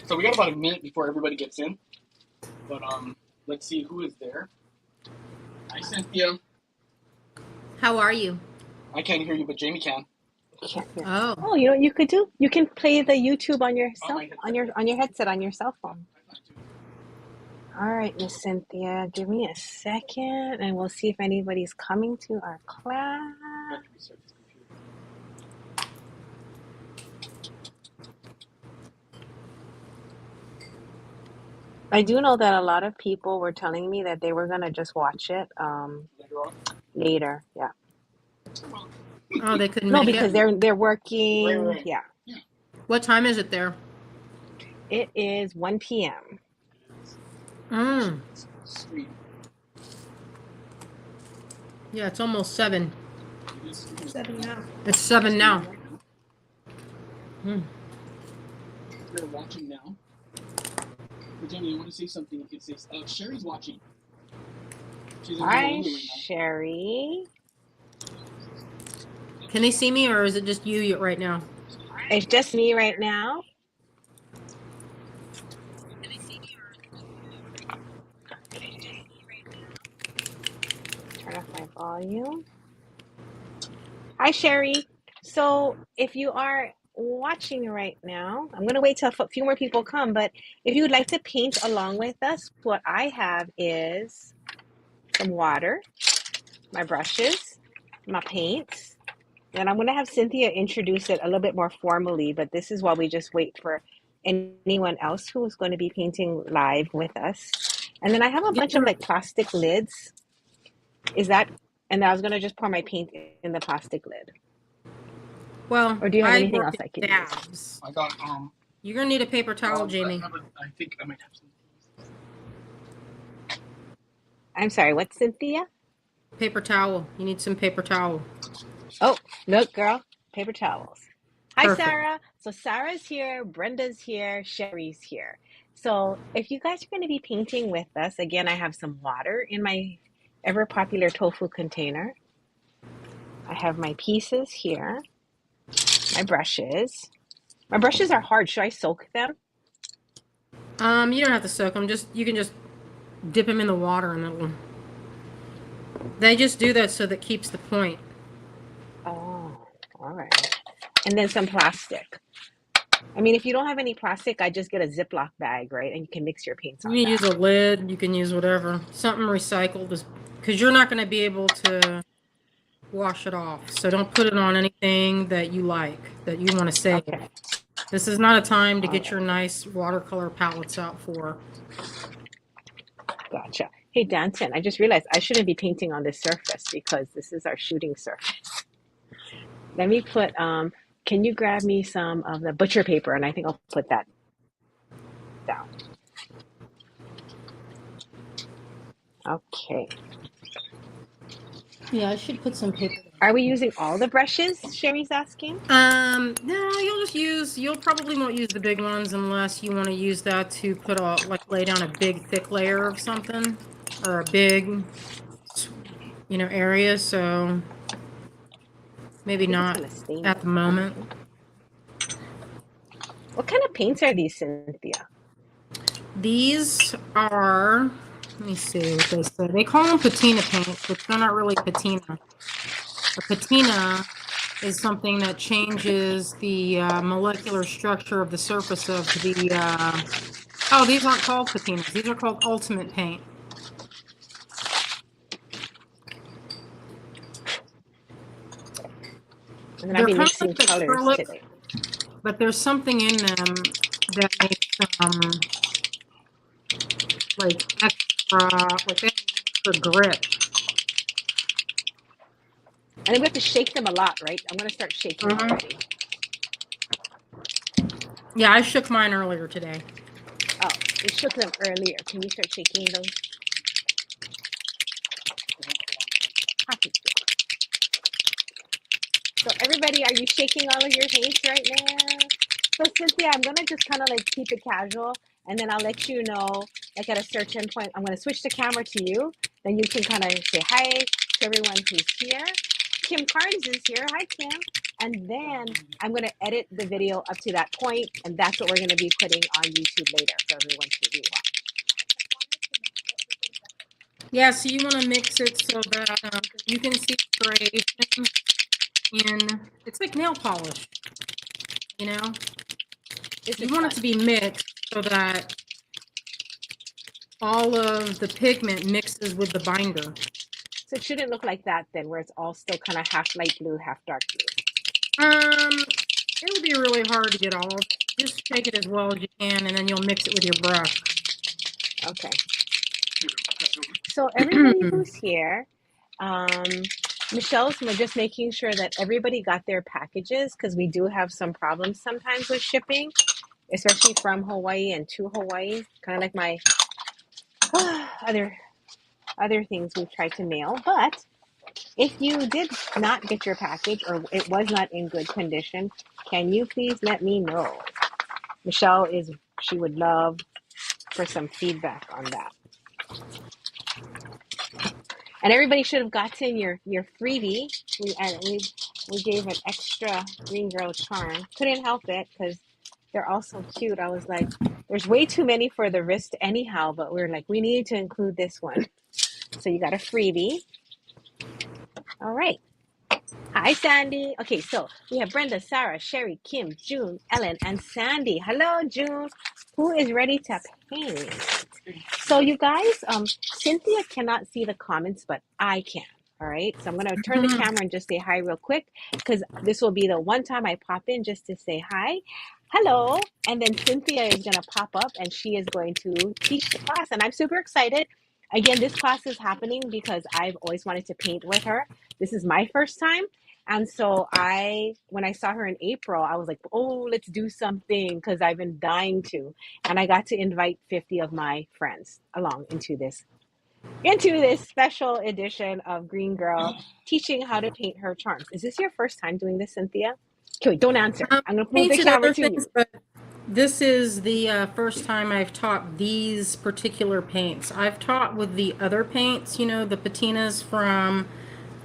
So we got about a minute before everybody gets in, but let's see who is there. Hi, Cynthia. How are you? I can't hear you, but Jamie can. Can't hear. Oh, Oh, you know what you could do? You can play the YouTube on your On my headset. on your headset on your cell phone. I thought too. All right, Miss Cynthia, give me a second, and we'll see if anybody's coming to our class. I have to restart this computer. I do know that a lot of people were telling me that they were gonna just watch it Later on. later. Yeah. Well, oh, they couldn't No, make because it. they're working. right. Yeah. Yeah. What time is it there? It is 1 p.m. Mm. Street. Yeah, it's almost 7. It is 7 now. It's 7 now. right now. Mm. We're watching now. But Jamie, I want to say something. You can say, Sherry's watching. She's in Hi, Honolulu right Sherry. Can they see me, or is it just you right now? It's just me right now. Turn off my volume. Hi, Sherry. So if you are watching right now, I'm going to wait till a few more people come, but if you would like to paint along with us, what I have is some water, my brushes, my paints, and I'm going to have Cynthia introduce it a little bit more formally, but this is while we just wait for anyone else who is going to be painting live with us. And then I have a bunch of like plastic lids. Is that, and I was going to just pour my paint in the plastic lid. Well, Or do you have I anything work else I in could use? dabs. now. I got You're gonna need a paper towel, Jamie. I think I might have some. I'm sorry, what's Cynthia? Paper towel. You need some paper towel. Oh, look, girl, paper towels. Hi, Perfect. Sarah. So Sarah's here, Brenda's here, Sherry's here. So if you guys are going to be painting with us, again, I have some water in my ever popular tofu container. I have my pieces here, my brushes. My brushes are hard. Should I soak them? You don't have to soak them. You can just dip them in the water, and they just do that so that keeps the point. Oh, all right. And then some plastic. I mean, if you don't have any plastic, I just get a Ziploc bag, right? And you can mix your paints on You can that. use a lid. You can use whatever. Something recycled, because you're not going to be able to wash it off. So don't put it on anything that you like, that you want to save. Okay. This is not a time to All get right. your nice watercolor palettes out for. Gotcha. Hey, Danton, I just realized I shouldn't be painting on this surface because this is our shooting surface. Let me put, can you grab me some of the butcher paper? And I think I'll put that down. Okay. Yeah, I should put some paper. Are we using all the brushes? Sherry's asking. No, you'll probably won't use the big ones unless you want to use that to put lay down a big thick layer of something, or a big, area. So maybe not at the moment. What kind of paints are these, Cynthia? These are, let me see what they say. They call them patina paints, but they're not really patina. A patina is something that changes the molecular structure of the surface of the, these aren't called patinas. These are called ultimate paint. And then I'll be mixing like colors acrylic, today. but there's something in them that makes them extra grip. And then we have to shake them a lot, right? I'm going to start shaking already. Yeah, I shook mine earlier today. Oh, we shook them earlier. Can you start shaking those? So everybody, are you shaking all of your paints right now? So Cynthia, I'm going to just kind of like keep it casual, and then I'll let you know, like at a certain point, I'm going to switch the camera to you. Then you can kind of say hi to everyone who's here. Kim Carnes is here. Hi, Kim. And then I'm going to edit the video up to that point, and that's what we're going to be putting on YouTube later for everyone to rewatch. Yeah, so you want to mix it so that you can see striation in, it's like nail polish, you know? You want it to be mixed so that all of the pigment mixes with the binder. So it shouldn't look like that then, where it's all still kind of half light blue, half dark blue. It would be really hard to get all. Just take it as well as you can, and then you'll mix it with your brush. Okay. So everybody who's here, Michelle's just making sure that everybody got their packages, because we do have some problems sometimes with shipping, especially from Hawaii and to Hawaii. Kind of like my other things we've tried to mail. But if you did not get your package or it was not in good condition, can you please let me know? Michelle she would love for some feedback on that. And everybody should have gotten your freebie. We gave an extra Green Girl charm. Couldn't help it because they're all so cute. I was like, there's way too many for the wrist anyhow, but we're like, we need to include this one. So you got a freebie. All right. Hi, Sandy. Okay, so we have Brenda, Sarah, Sherry, Kim, June, Ellen, and Sandy. Hello, June. Who is ready to paint? So you guys, Cynthia cannot see the comments, but I can. All right. So I'm going to turn the camera and just say hi real quick, because this will be the one time I pop in just to say hi. Hello. And then Cynthia is going to pop up and she is going to teach the class. And I'm super excited. Again, this class is happening because I've always wanted to paint with her. This is my first time. And so when I saw her in April, I was like, oh, let's do something, because I've been dying to. And I got to invite 50 of my friends along into this special edition of Green Girl teaching how to paint her charms. Is this your first time doing this, Cynthia? Okay, wait, don't answer. I'm going to move the camera to you. But this is the first time I've taught these particular paints. I've taught with the other paints, the patinas from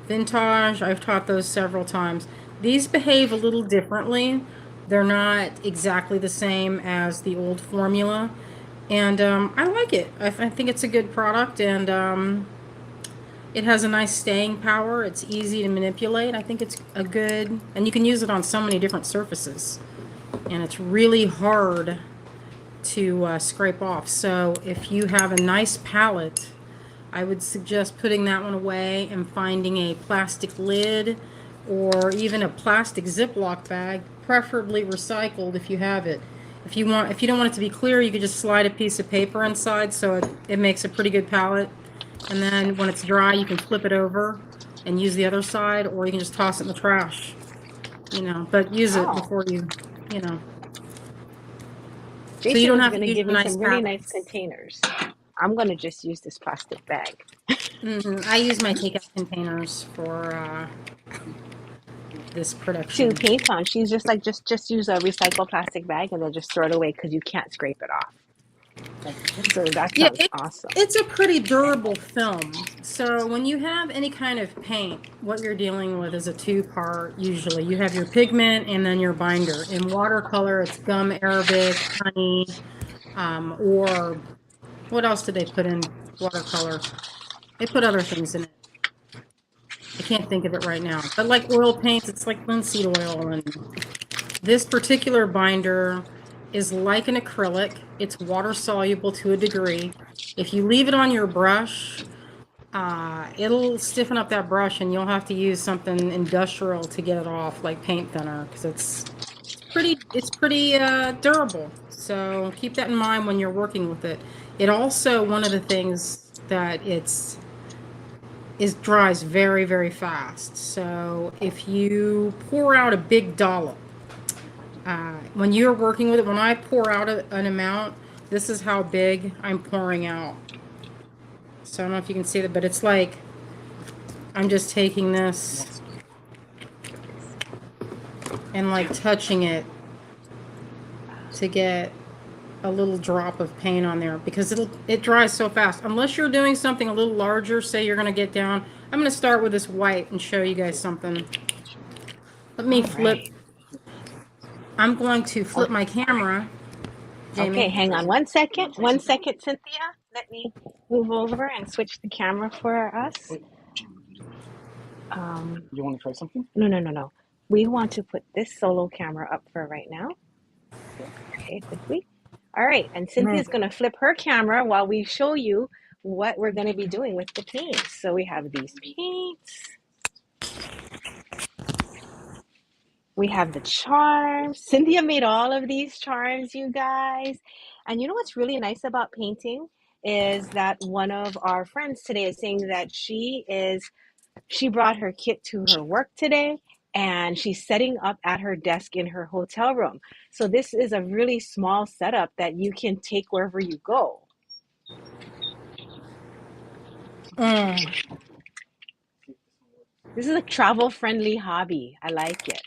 Vintage. I've taught those several times. These behave a little differently. They're not exactly the same as the old formula. And I like it. I think it's a good product, and it has a nice staying power. It's easy to manipulate. I think it's a good, and you can use it on so many different surfaces. And it's really hard to scrape off. So if you have a nice palette, I would suggest putting that one away and finding a plastic lid or even a plastic Ziploc bag, preferably recycled if you have it. If you don't want it to be clear, you could just slide a piece of paper inside, so it makes a pretty good palette. And then when it's dry, you can flip it over and use the other side, or you can just toss it in the trash. But use it before you. Jason so you don't have to give me nice some really nice containers. I'm going to just use this plastic bag. I use my takeout containers for this production. To paint on. She's just like, just use a recycled plastic bag and then just throw it away because you can't scrape it off. So that sounds awesome. It's a pretty durable film. So when you have any kind of paint, what you're dealing with is a two-part usually. You have your pigment and then your binder. In watercolor, it's gum arabic, honey, or what else did they put in watercolor? They put other things in it. I can't think of it right now. But like oil paints, it's like linseed oil. And this particular binder is like an acrylic. It's water soluble to a degree. If you leave it on your brush, it'll stiffen up that brush, and you'll have to use something industrial to get it off, like paint thinner, because it's pretty durable. So keep that in mind when you're working with it. It also, one of the things that it dries very, very fast. So if you pour out a big dollop, when you're working with it, when I pour out an amount, this is how big I'm pouring out. So I don't know if you can see that, but it's like I'm just taking this and like touching it to get a little drop of paint on there, because it dries so fast. Unless you're doing something a little larger, say you're going to get down. I'm going to start with this white and show you guys something. Let me All flip. right. I'm going to flip my camera, Okay, Jamie. hang on 1 second. 1 second, Cynthia. Let me move over and switch the camera for us. Wait, Um, you want to try something? no. We want to put this solo camera up for right now. Okay. Okay, quickly. All right, and Cynthia's going to flip her camera while we show you what we're going to be doing with the paints. So we have these paints. We have the charms. Cynthia made all of these charms, you guys. And you know what's really nice about painting is that one of our friends today is saying that she brought her kit to her work today and she's setting up at her desk in her hotel room. So this is a really small setup that you can take wherever you go. This is a travel-friendly hobby. I like it.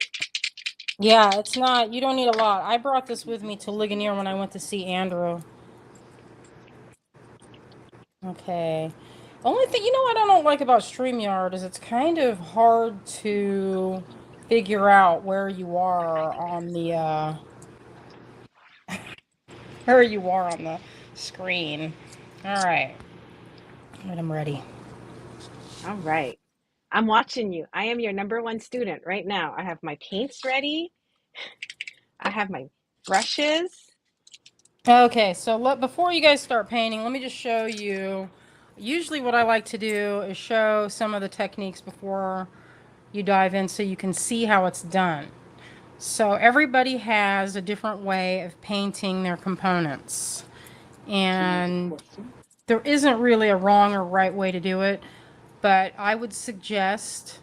Yeah, it's not, you don't need a lot. I brought this with me to Ligonier when I went to see Andrew. Okay. Only thing, you know what I don't like about StreamYard is it's kind of hard to figure out where you are on the where you are on the screen. All right. But I'm ready. All right. I'm watching you. I am your number one student right now. I have my paints ready. I have my brushes. Okay, so before you guys start painting, let me just show you. Usually what I like to do is show some of the techniques before you dive in so you can see how it's done. So everybody has a different way of painting their components. And there isn't really a wrong or right way to do it, but I would suggest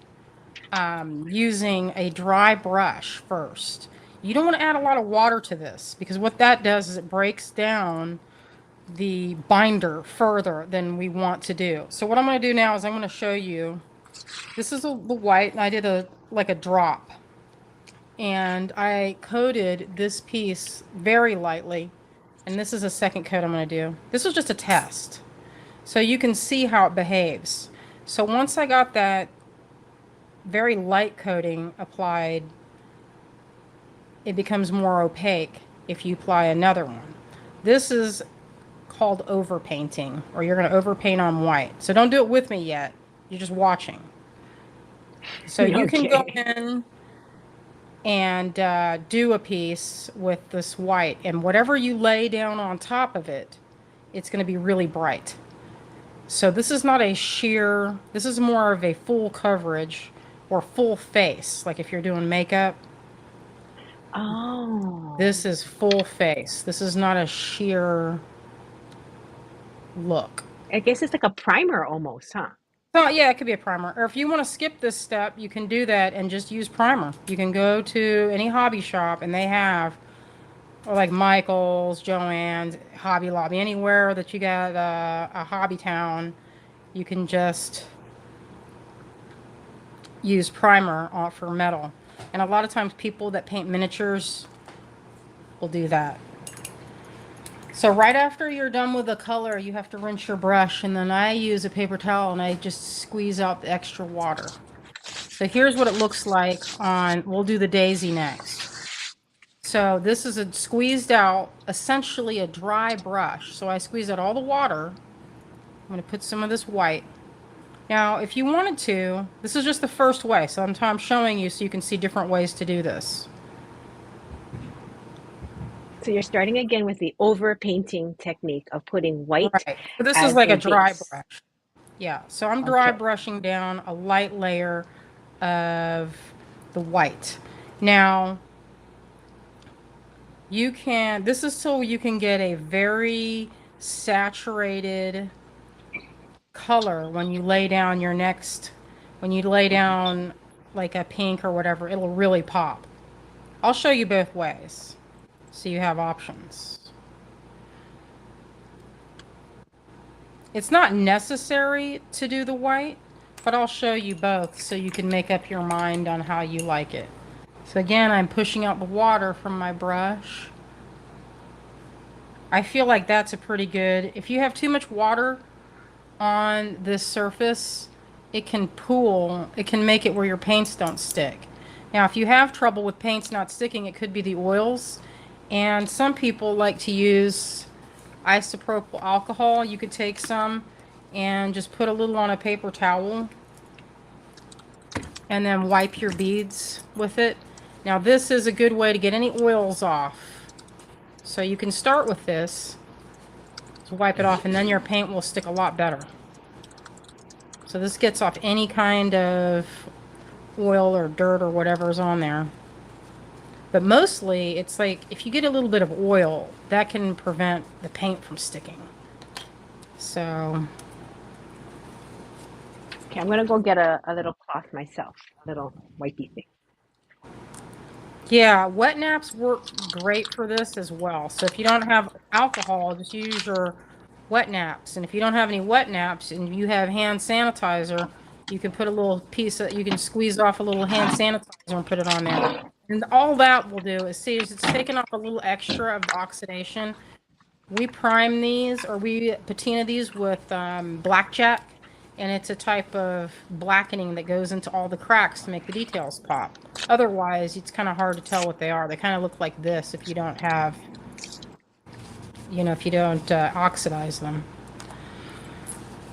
using a dry brush first. You don't want to add a lot of water to this because what that does is it breaks down the binder further than we want to do. So what I'm going to do now is I'm going to show you. This is the white, and I did like a drop. And I coated this piece very lightly. And this is a second coat I'm going to do. This was just a test. So you can see how it behaves. So once I got that very light coating applied, it becomes more opaque if you apply another one. This is called overpainting, or you're going to overpaint on white. So don't do it with me yet. You're just watching. So you can go in and do a piece with this white, and whatever you lay down on top of it, it's going to be really bright. So this is not a sheer, this is more of a full coverage or full face, like if you're doing makeup. Oh. This is full face. This is not a sheer look. I guess it's like a primer almost, huh? So yeah, it could be a primer. Or if you want to skip this step, you can do that and just use primer. You can go to any hobby shop and they have, or like Michael's, Joann's, Hobby Lobby, anywhere that you got a hobby town, you can just use primer for metal. And a lot of times people that paint miniatures will do that. So right after you're done with the color, you have to rinse your brush, and then I use a paper towel and I just squeeze out the extra water. So here's what it looks like on, we'll do the daisy next. So this is a squeezed out, essentially a dry brush. So I squeeze out all the water. I'm going to put some of this white. Now, if you wanted to, this is just the first way. So I'm showing you so you can see different ways to do this. So you're starting again with the over painting technique of putting white. Right. So this is like a dry brush. Yeah. So I'm dry brushing down a light layer of the white. Now, you can, this is so you can get a very saturated color when you lay down your next, when you lay down like a pink or whatever, it'll really pop. I'll show you both ways so you have options. It's not necessary to do the white, but I'll show you both so you can make up your mind on how you like it. So again, I'm pushing out the water from my brush. I feel like that's a pretty good, if you have too much water on this surface, it can pool, it can make it where your paints don't stick. Now, if you have trouble with paints not sticking, it could be the oils. And some people like to use isopropyl alcohol. You could take some and just put a little on a paper towel and then wipe your beads with it. Now, this is a good way to get any oils off. So you can start with this to wipe it off, and then your paint will stick a lot better. So this gets off any kind of oil or dirt or whatever's on there. But mostly, it's like if you get a little bit of oil, that can prevent the paint from sticking. So, Okay, I'm gonna go get a little cloth myself, a little wipey thing. yeah, wet naps work great for this as well. So if you don't have alcohol, just use your wet naps. And if you don't have any wet naps and you have hand sanitizer, you can put a little piece of, you can squeeze off a little hand sanitizer and put it on there. And all that will do is see, it's taking off a little extra of the oxidation. We prime these, or we patina these with blackjack, and it's a type of blackening that goes into all the cracks to make the details pop. Otherwise, it's kind of hard to tell what they are. They kind of look like this if you don't have, if you don't oxidize them.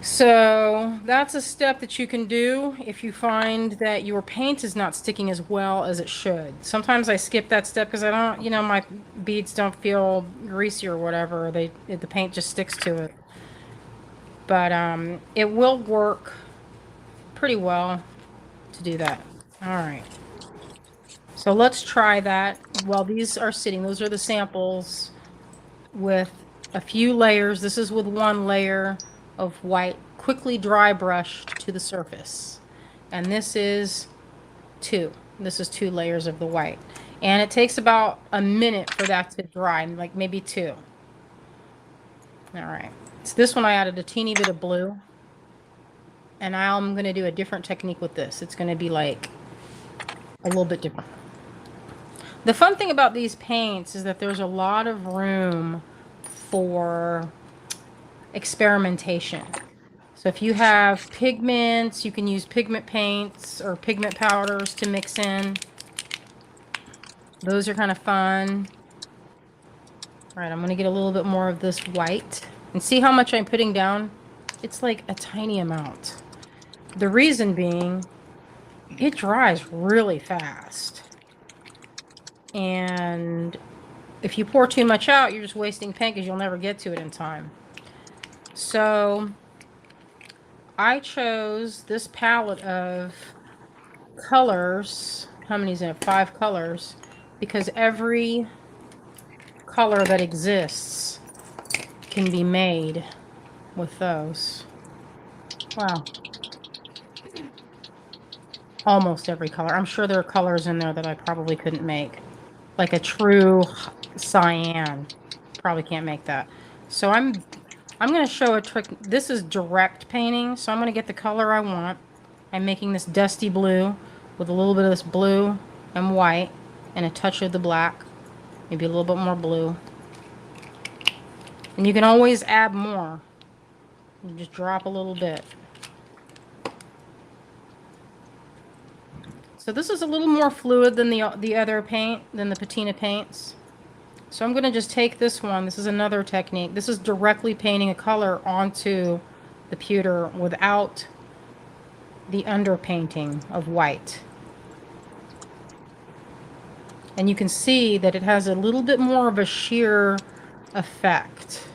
So that's a step that you can do if you find that your paint is not sticking as well as it should. Sometimes I skip that step because I don't, my beads don't feel greasy or whatever. The paint just sticks to it. But it will work pretty well to do that. All right. So let's try that. While these are sitting, those are the samples with a few layers. This is with one layer of white, quickly dry brushed to the surface. And this is two. This is 2 layers of the white. And it takes about a minute for that to dry, like maybe 2. All right. So this one I added a teeny bit of blue. And I'm going to do a different technique with this. It's going to be like a little bit different. The fun thing about these paints is that there's a lot of room for experimentation. So if you have pigments, you can use pigment paints or pigment powders to mix in. Those are kind of fun. All right, I'm going to get a little bit more of this white. And see how much I'm putting down? It's like a tiny amount. The reason being, it dries really fast. And if you pour too much out, you're just wasting paint because you'll never get to it in time. So I chose this palette of colors. How many is in it? 5 colors. Because every color that exists can be made with those. Wow. Almost every color. I'm sure there are colors in there that I probably couldn't make. Like a true cyan. Probably can't make that. So I'm going to show a trick. This is direct painting, so I'm going to get the color I want. I'm making this dusty blue with a little bit of this blue and white and a touch of the black. Maybe a little bit more blue. And you can always add more. You just drop a little bit. So this is a little more fluid than the other paint, than the patina paints. So I'm going to just take this one. This is another technique. This is directly painting a color onto the pewter without the underpainting of white. And you can see that it has a little bit more of a sheer effect.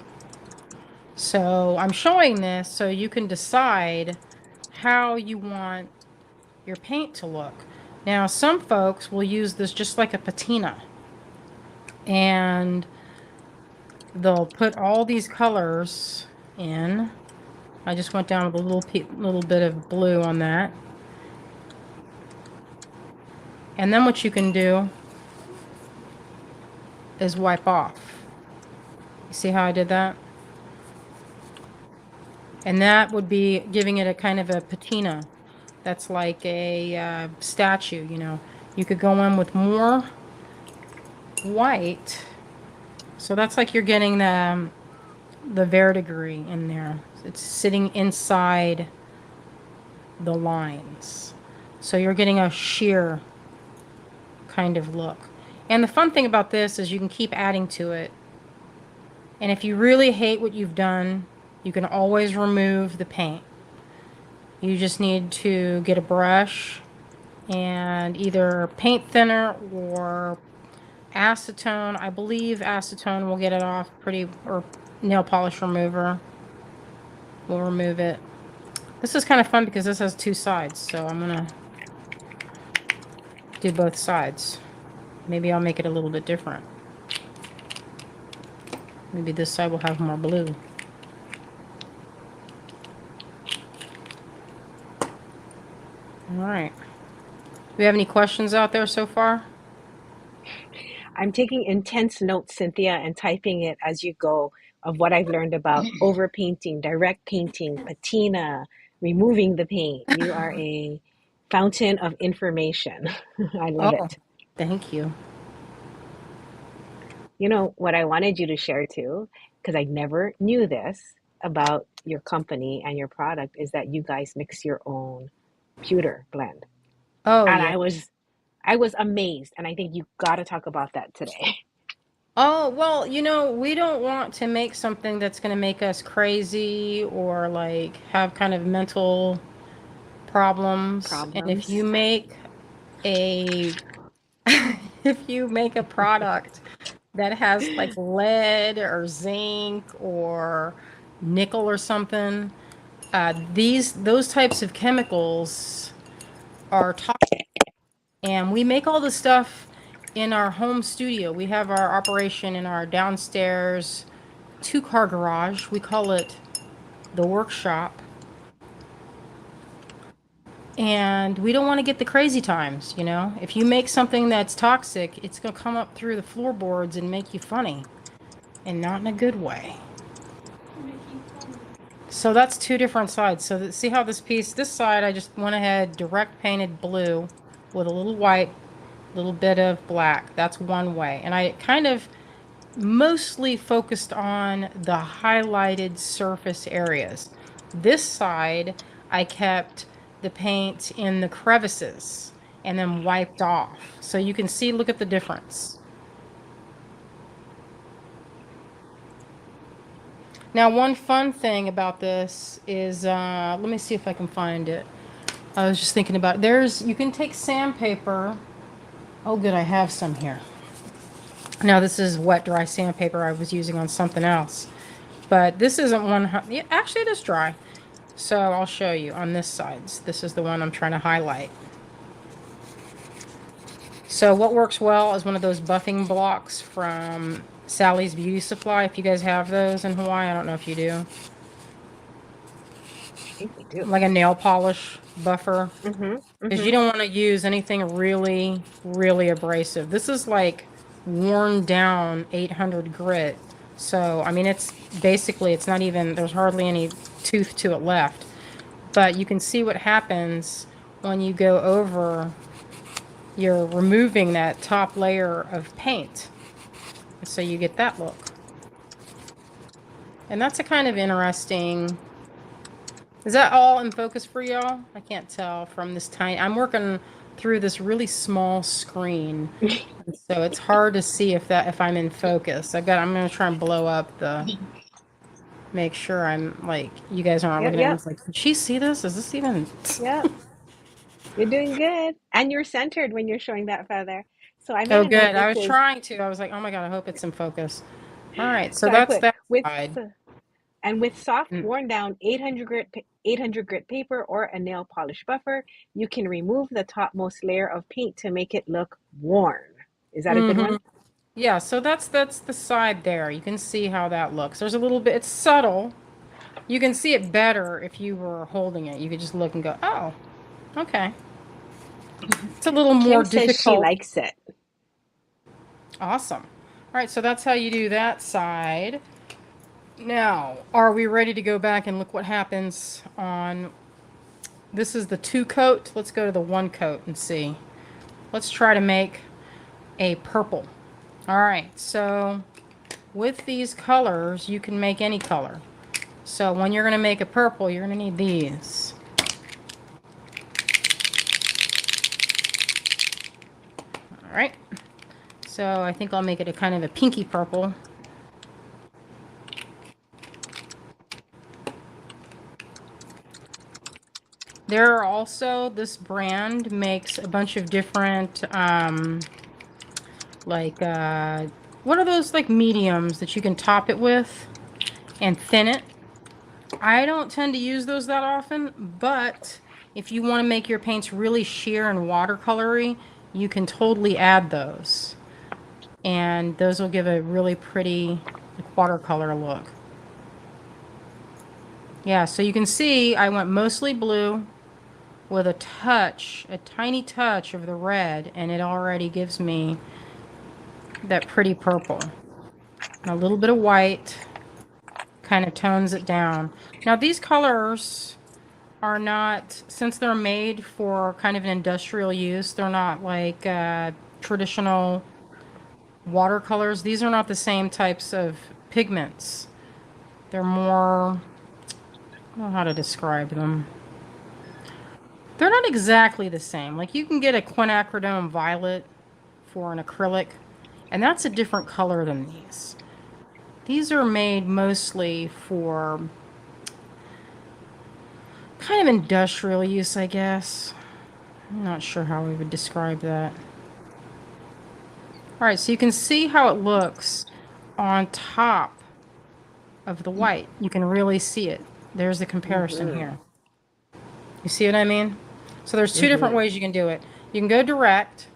So I'm showing this so you can decide how you want your paint to look. Now, some folks will use this just like a patina. And they'll put all these colors in. I just went down with a little bit of blue on that. And then what you can do is wipe off. You see how I did that? And that would be giving it a kind of a patina. That's like a statue, You could go in with more white. So that's like you're getting the verdigris in there. It's sitting inside the lines. So you're getting a sheer kind of look. And the fun thing about this is you can keep adding to it. And if you really hate what you've done, you can always remove the paint. You just need to get a brush and either paint thinner or acetone. I believe acetone will get it off pretty, or nail polish remover will remove it. This is kind of fun because this has two sides, so I'm gonna do both sides. Maybe I'll make it a little bit different. Maybe this side will have more blue. All right. Do we have any questions out there so far? I'm taking intense notes, Cynthia, and typing it as you go of what I've learned about overpainting, direct painting, patina, removing the paint. You are a fountain of information. I love Oh, it. thank you. You know what I wanted you to share too, because I never knew this about your company and your product, is that you guys mix your own pewter blend. Oh, And yeah. I was amazed, and I think you got to talk about that today. Oh, well, you know, we don't want to make something that's going to make us crazy or like have kind of mental problems. And if Problems. you make a if you make a product that has like lead or zinc or nickel or something, those types of chemicals are toxic. And we make all this stuff in our home studio. We have our operation in our downstairs two-car garage. We call it the workshop. And we don't want to get the crazy times, you know? If you make something that's toxic, it's going to come up through the floorboards and make you funny. And not in a good way. So that's two different sides. So see how this side I just went ahead, direct painted blue with a little white, little bit of black. That's one way. And I kind of mostly focused on the highlighted surface areas. This side, I kept the paint in the crevices and then wiped off. So you can see, look at the difference. Now, one fun thing about this is, let me see if I can find it. I was just thinking about, you can take sandpaper. Oh, good, I have some here. Now, this is wet, dry sandpaper I was using on something else. But this isn't one, yeah, actually it is dry. So I'll show you on this side. This is the one I'm trying to highlight. So what works well is one of those buffing blocks from Sally's Beauty Supply. If you guys have those in Hawaii, I don't know if you do. I think we do. Like a nail polish buffer. Because you don't want to use anything really, really abrasive. This is like worn down 800 grit. So, I mean, it's not even, there's hardly any tooth to it left. But you can see what happens when you go over, you're removing that top layer of paint. So you get that look. And that's a kind of interesting. Is that all in focus for y'all? I can't tell from this tiny. I'm working through this really small screen, so it's hard to see if I'm in focus. I'm gonna try and blow up make sure I'm like, you guys aren't looking at me. It's like, did she see this? Is this even? Yep. You're doing good. And you're centered when you're showing that feather. So I made Oh, a note good. I that was says, trying to. I was like, oh my God, I hope it's in focus. All right, so so I that's put that with side. and with soft Mm. worn down 800 grit paper or a nail polish buffer, you can remove the topmost layer of paint to make it look worn. Is that a good one? Yeah, so that's the side there. You can see how that looks. There's a little bit, it's subtle. You can see it better if you were holding it. You could just look and go, oh, okay. It's a little more Kim says she difficult. likes it. Awesome. All right, so that's how you do that side. Now, are we ready to go back and look what happens on, this is the 2 coat. Let's go to the 1 coat and see. Let's try to make a purple. All right, so with these colors, you can make any color. So when you're going to make a purple, you're going to need these. All All right. So I think I'll make it a kind of a pinky purple. There are also, this brand makes a bunch of different, like, what are those, like, mediums that you can top it with and thin it? I don't tend to use those that often, but if you want to make your paints really sheer and watercolory, you can totally add those. And those will give a really pretty watercolor look. Yeah, so you can see I went mostly blue with a touch, a tiny touch of the red, and it already gives me that pretty purple. And a little bit of white kind of tones it down. Now these colors are not, since they're made for kind of an industrial use, they're not like traditional watercolors. These are not the same types of pigments. They're more, I don't know how to describe them. They're not exactly the same. Like you can get a quinacridone violet for an acrylic, and that's a different color than these. These are made mostly for kind of industrial use, I guess. I'm not sure how we would describe that. All right, so you can see how it looks on top of the white. You can really see it. There's the comparison here. You see what I mean? So there's two different ways you can do it. You can go direct,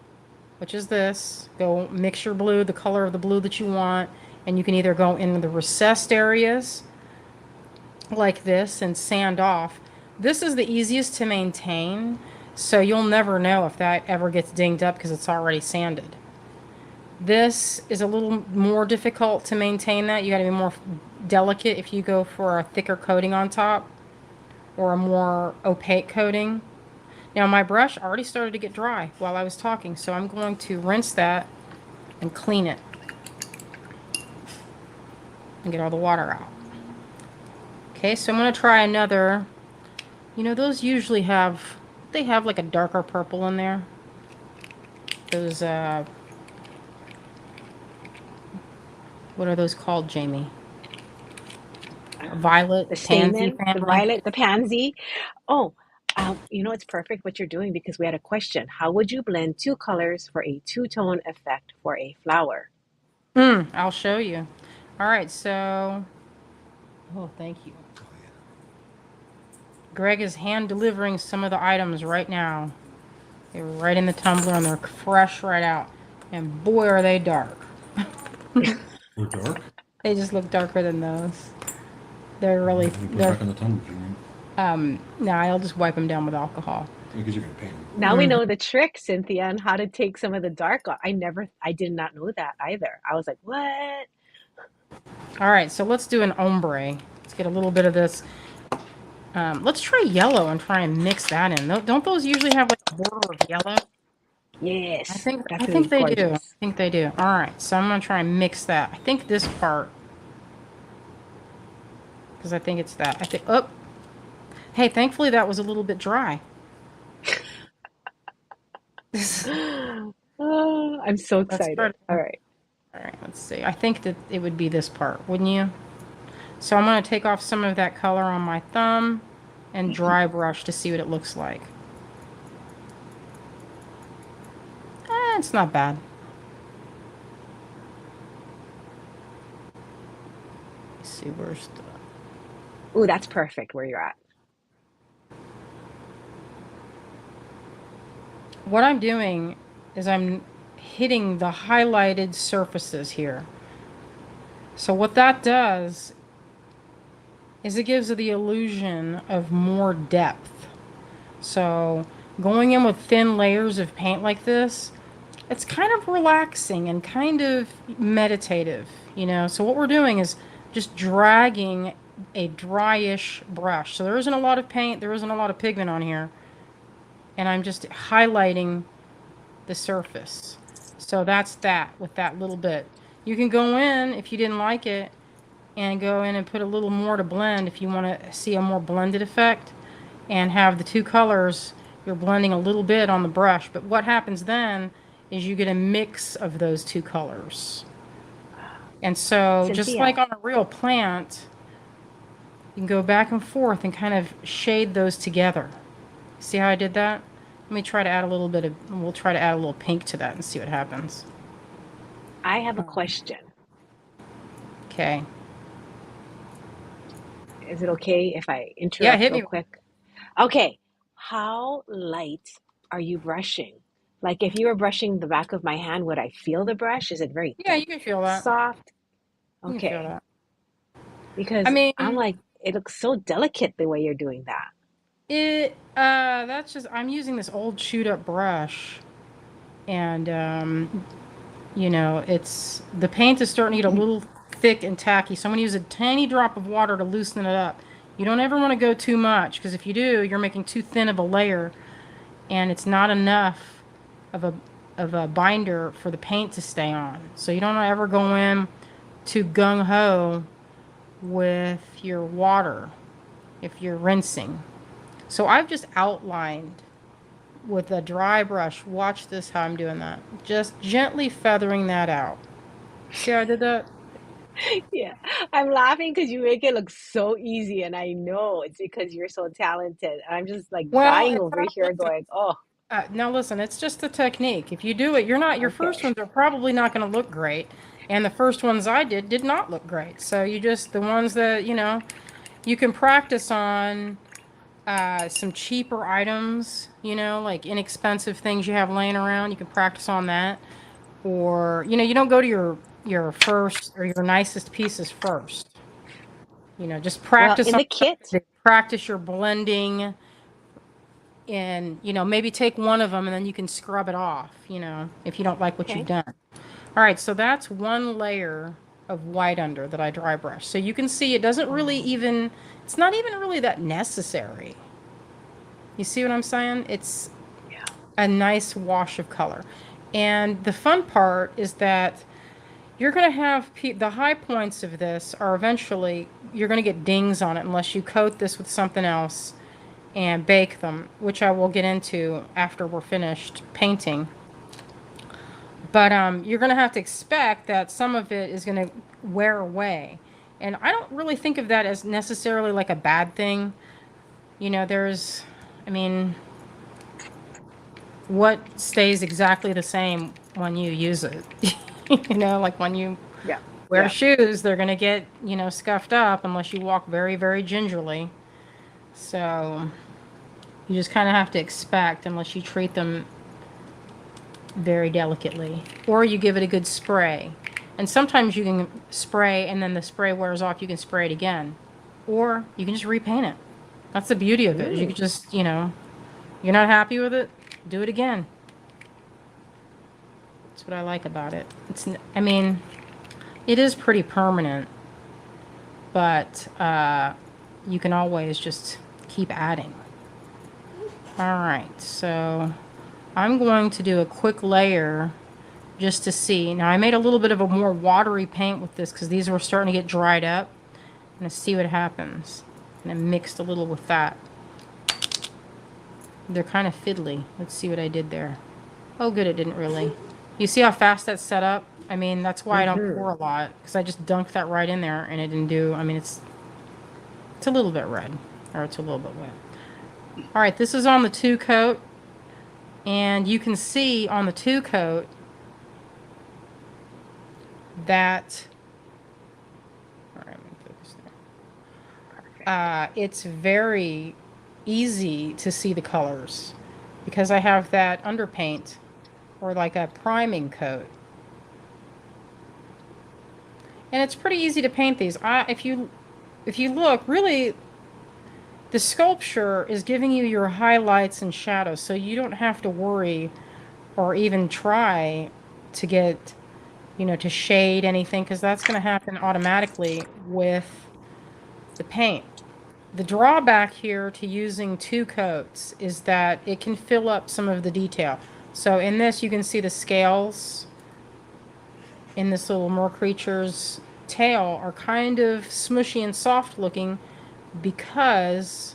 which is this. Go mix your blue, the color of the blue that you want, and you can either go into the recessed areas like this and sand off. This is the easiest to maintain, so you'll never know if that ever gets dinged up because it's already sanded. This is a little more difficult to maintain that. You got to be more delicate if you go for a thicker coating on top or a more opaque coating. Now my brush already started to get dry while I was talking, so I'm going to rinse that and clean it and get all the water out. Okay, so I'm going to try another. You know, those usually have, they have like a darker purple in there. Those, what are those called, Jamie? Violet, The pansy stamen, the family. violet, the pansy. Oh, you know, it's perfect what you're doing because we had a question. How would you blend two colors for a two-tone effect for a flower? I'll show you. All right, so, oh, thank you. Greg is hand delivering some of the items right now. They're right in the tumbler and they're fresh right out. And boy, are they dark. They're dark? They just look darker than those. They're really, You put they're, back on the tumbler, you mean? no, I'll just wipe them down with alcohol. Because you're gonna paint them. Now we know the trick, Cynthia, on how to take some of the dark off. I did not know that either. I was like, what? All right, so let's do an ombre. Let's get a little bit of this. Let's try yellow and try and mix that in. Don't those usually have like a border of yellow? Yes, I think that's gonna be they do. I gorgeous. think they do. All right, so I'm gonna try and mix that. I think this part, because I think it's that. I think. Oh, hey, thankfully that was a little bit dry. Oh, I'm so Let's try excited. All right. All right, let's see. I think that it would be this part, wouldn't you? So I'm going to take off some of that color on my thumb and dry brush to see what it looks like. It's not bad. Let's see, where's the... Ooh, that's perfect where you're at. What I'm doing is I'm hitting the highlighted surfaces here. So what that does is it gives it the illusion of more depth. So going in with thin layers of paint like this, it's kind of relaxing and kind of meditative, you know. So what we're doing is just dragging a dryish brush. So there isn't a lot of paint, there isn't a lot of pigment on here. And I'm just highlighting the surface. So that's that with that little bit. You can go in, if you didn't like it, and go in and put a little more to blend if you want to see a more blended effect and have the two colors, you're blending a little bit on the brush. But what happens then is you get a mix of those two colors. And so just Cynthia. like on a real plant, you can go back and forth and kind of shade those together. See how I did that? Let me try to add a little bit of, we'll try to add a little pink to that and see what happens. I have a question. Okay. Is it okay if I Yeah, interrupt hit real me. quick? Okay. How light are you brushing? Like if you were brushing the back of my hand, would I feel the brush? Is it very Yeah, you can feel that. soft? You can feel Okay. that. I Because I'm mean, like, it looks so delicate the way you're doing that. that's just, I'm using this old chewed up brush and, you know, the paint is starting to get a little thick and tacky. So I'm going to use a tiny drop of water to loosen it up. You don't ever want to go too much because if you do, you're making too thin of a layer and it's not enough of a binder for the paint to stay on. So you don't ever go in too gung-ho with your water if you're rinsing. So I've just outlined with a dry brush. Watch this, how I'm doing that. Just gently feathering that out. See how I did that? Yeah. I'm laughing because you make it look so easy. And I know it's because you're so talented. I'm just like Well, dying over here going, oh, now listen, it's just the technique. If you do it, your first okay. ones are probably not going to look great. And the first ones I did not look great. So you just, the ones that, you know, you can practice on some cheaper items, you know, like inexpensive things you have laying around. You can practice on that. Or, you know, you don't go to your first or your nicest pieces first. You know, just Well, practice in on the kit, practice your blending and, you know, maybe take one of them and then you can scrub it off, you know, if you don't like what you've okay. done. All right, so that's one layer of white under that I dry brush. So you can see it doesn't really Oh, even, it's not even really that necessary. You see what I'm saying? It's yeah. a nice wash of color. And the fun part is that you're going to have the high points of this are eventually, you're going to get dings on it unless you coat this with something else and bake them, which I will get into after we're finished painting. But you're going to have to expect that some of it is going to wear away. And I don't really think of that as necessarily like a bad thing. You know, I mean, what stays exactly the same when you use it? You know, like when you Yeah. wear Yeah. shoes, they're going to get, you know, scuffed up unless you walk very, very gingerly. So you just kind of have to expect unless you treat them very delicately. Or you give it a good spray. And sometimes you can spray and then the spray wears off, you can spray it again. Or you can just repaint it. That's the beauty of it. You Mm. can just, you know, you're not happy with it, do it again. That's what I like about it. I mean, it is pretty permanent, but you can always just keep adding. All right, so I'm going to do a quick layer just to see. Now I made a little bit of a more watery paint with this because these were starting to get dried up. I'm going to see what happens. And I mixed a little with that. They're kind of fiddly. Let's see what I did there. Oh good, it didn't really. You see how fast that's set up? I mean, that's why I don't Mm-hmm. pour a lot because I just dunked that right in there and it didn't do, I mean, it's a little bit red or it's a little bit wet. All right, this is on the 2-coat and you can see on the 2-coat that, all right, let me focus there. It's very easy to see the colors because I have that underpaint or like a priming coat. And it's pretty easy to paint these. If you look, really, the sculpture is giving you your highlights and shadows, so you don't have to worry or even try to get, you know, to shade anything, because that's going to happen automatically with the paint. The drawback here to using 2 coats is that it can fill up some of the detail. So in this, you can see the scales in this little mer creature's tail are kind of smushy and soft looking because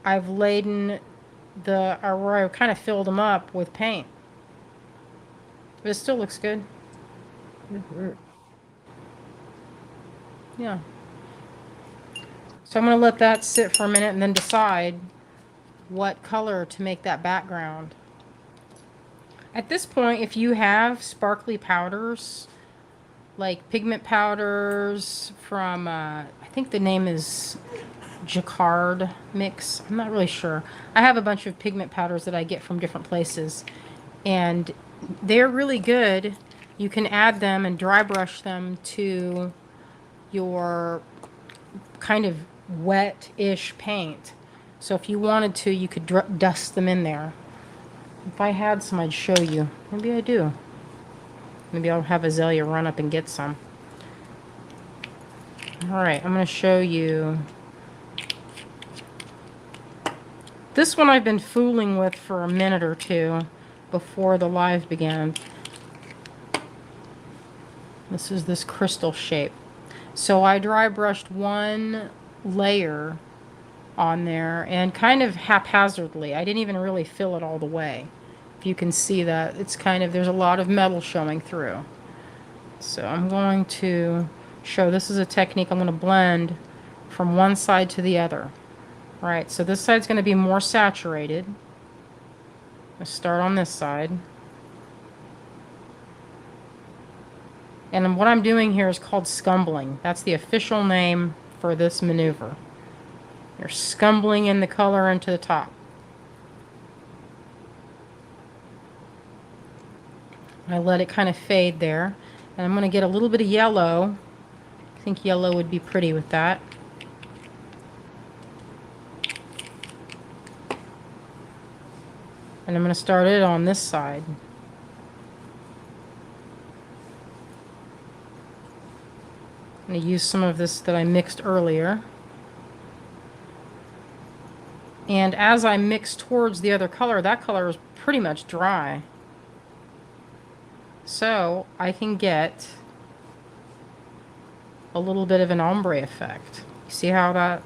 I've laden or I've kind of filled them up with paint. But it still looks good. Mm-hmm. Yeah. So I'm going to let that sit for a minute and then decide what color to make that background. At this point, if you have sparkly powders, like pigment powders from, I think the name is Jacquard Mix. I'm not really sure. I have a bunch of pigment powders that I get from different places, and they're really good. You can add them and dry brush them to your kind of wet-ish paint. So if you wanted to, you could dust them in there. If I had some, I'd show you. Maybe I do. Maybe I'll have Azalea run up and get some. All right, I'm going to show you. This one I've been fooling with for a minute or two before the live began. This is this crystal shape. So I dry brushed one layer on there and kind of haphazardly. I didn't even really fill it all the way. If you can see that, it's kind of, there's a lot of metal showing through. So I'm going to show, this is a technique I'm going to blend from one side to the other. All right, so this side's going to be more saturated. Let's start on this side. And what I'm doing here is called scumbling. That's the official name for this maneuver. You're scumbling in the color into the top. I let it kind of fade there. And I'm going to get a little bit of yellow. I think yellow would be pretty with that. And I'm going to start it on this side. I'm going to use some of this that I mixed earlier. And as I mix towards the other color, that color is pretty much dry. So I can get a little bit of an ombre effect. See how that...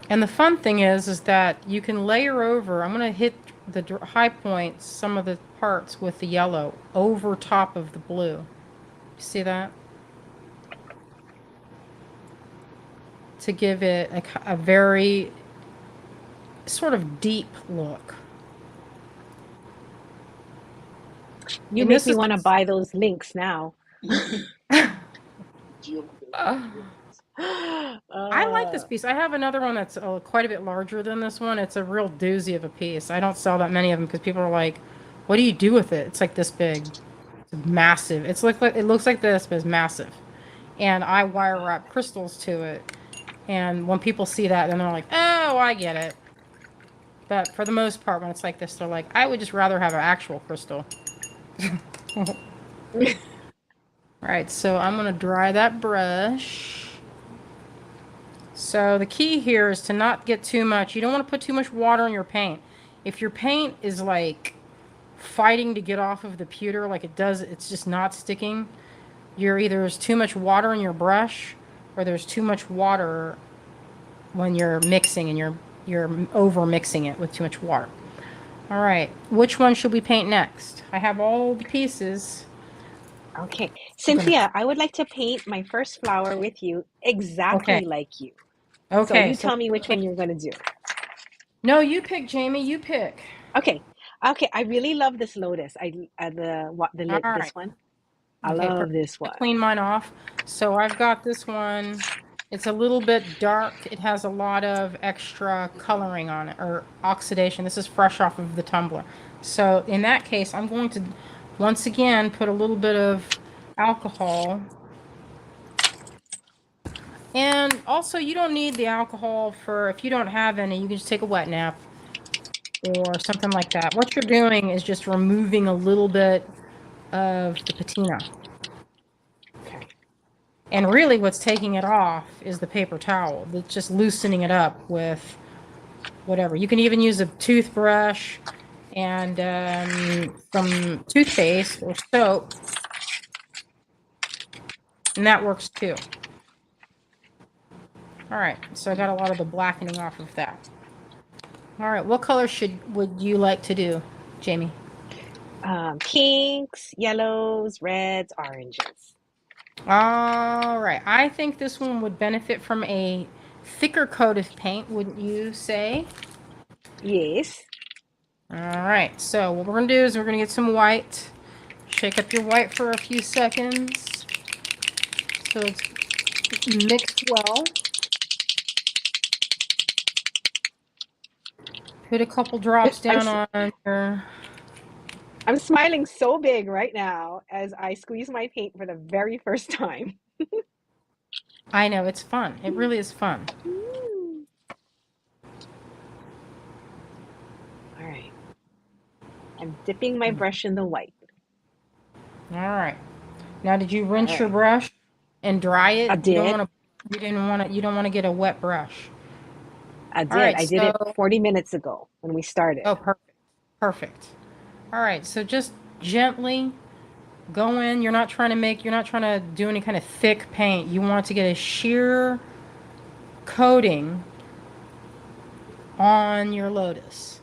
And the fun thing is that you can layer over. I'm going to hit the high points, some of the parts with the yellow over top of the blue. See that? To give it a very sort of deep look. You make me want to buy those links now. I like this piece. I have another one that's quite a bit larger than this one. It's a real doozy of a piece. I don't sell that many of them because people are like, what do you do with it? It's like this big. It's massive. It looks like this, but it's massive. And I wire wrap crystals to it. And when people see that, then they're like, oh, I get it. But for the most part, when it's like this, they're like, I would just rather have an actual crystal. All right, so I'm going to dry that brush. So the key here is to not get too much. You don't want to put too much water in your paint. If your paint is like fighting to get off of the pewter like it does, it's just not sticking. You're either there's too much water in your brush or there's too much water when you're mixing and you're over mixing it with too much water. All right, which one should we paint next? I have all the pieces. Okay, Cynthia, I would like to paint my first flower with you exactly like you. Okay. So you tell me which one you're going to do. No, you pick, Jamie. You pick. Okay. Okay. I really love this lotus. This one. I love this one. Clean mine off. So I've got this one. It's a little bit dark. It has a lot of extra coloring on it, or oxidation. This is fresh off of the tumbler. So in that case, I'm going to, once again, put a little bit of alcohol. And also, you don't need the alcohol for, if you don't have any, you can just take a wet nap or something like that. What you're doing is just removing a little bit of the patina. Okay. And really what's taking it off is the paper towel. It's just loosening it up with whatever. You can even use a toothbrush and some toothpaste or soap. And that works too. All right, so I got a lot of the blackening off of that. All right, what color would you like to do, Jamie? Pinks, yellows, reds, oranges. All right, I think this one would benefit from a thicker coat of paint, wouldn't you say? Yes. All right, so what we're gonna do is we're gonna get some white. Shake up your white for a few seconds so it's mixed well. Put a couple drops down on your... I'm smiling so big right now as I squeeze my paint for the very first time. I know, it's fun. It really is fun. All right. I'm dipping my brush in the white. All right. Now, did you rinse your brush and dry it? I did. You don't want to get a wet brush. I did. Right, I did it 40 minutes ago when we started. Oh, perfect. Perfect. All right, so just gently go in. You're not trying to do any kind of thick paint. You want to get a sheer coating on your lotus.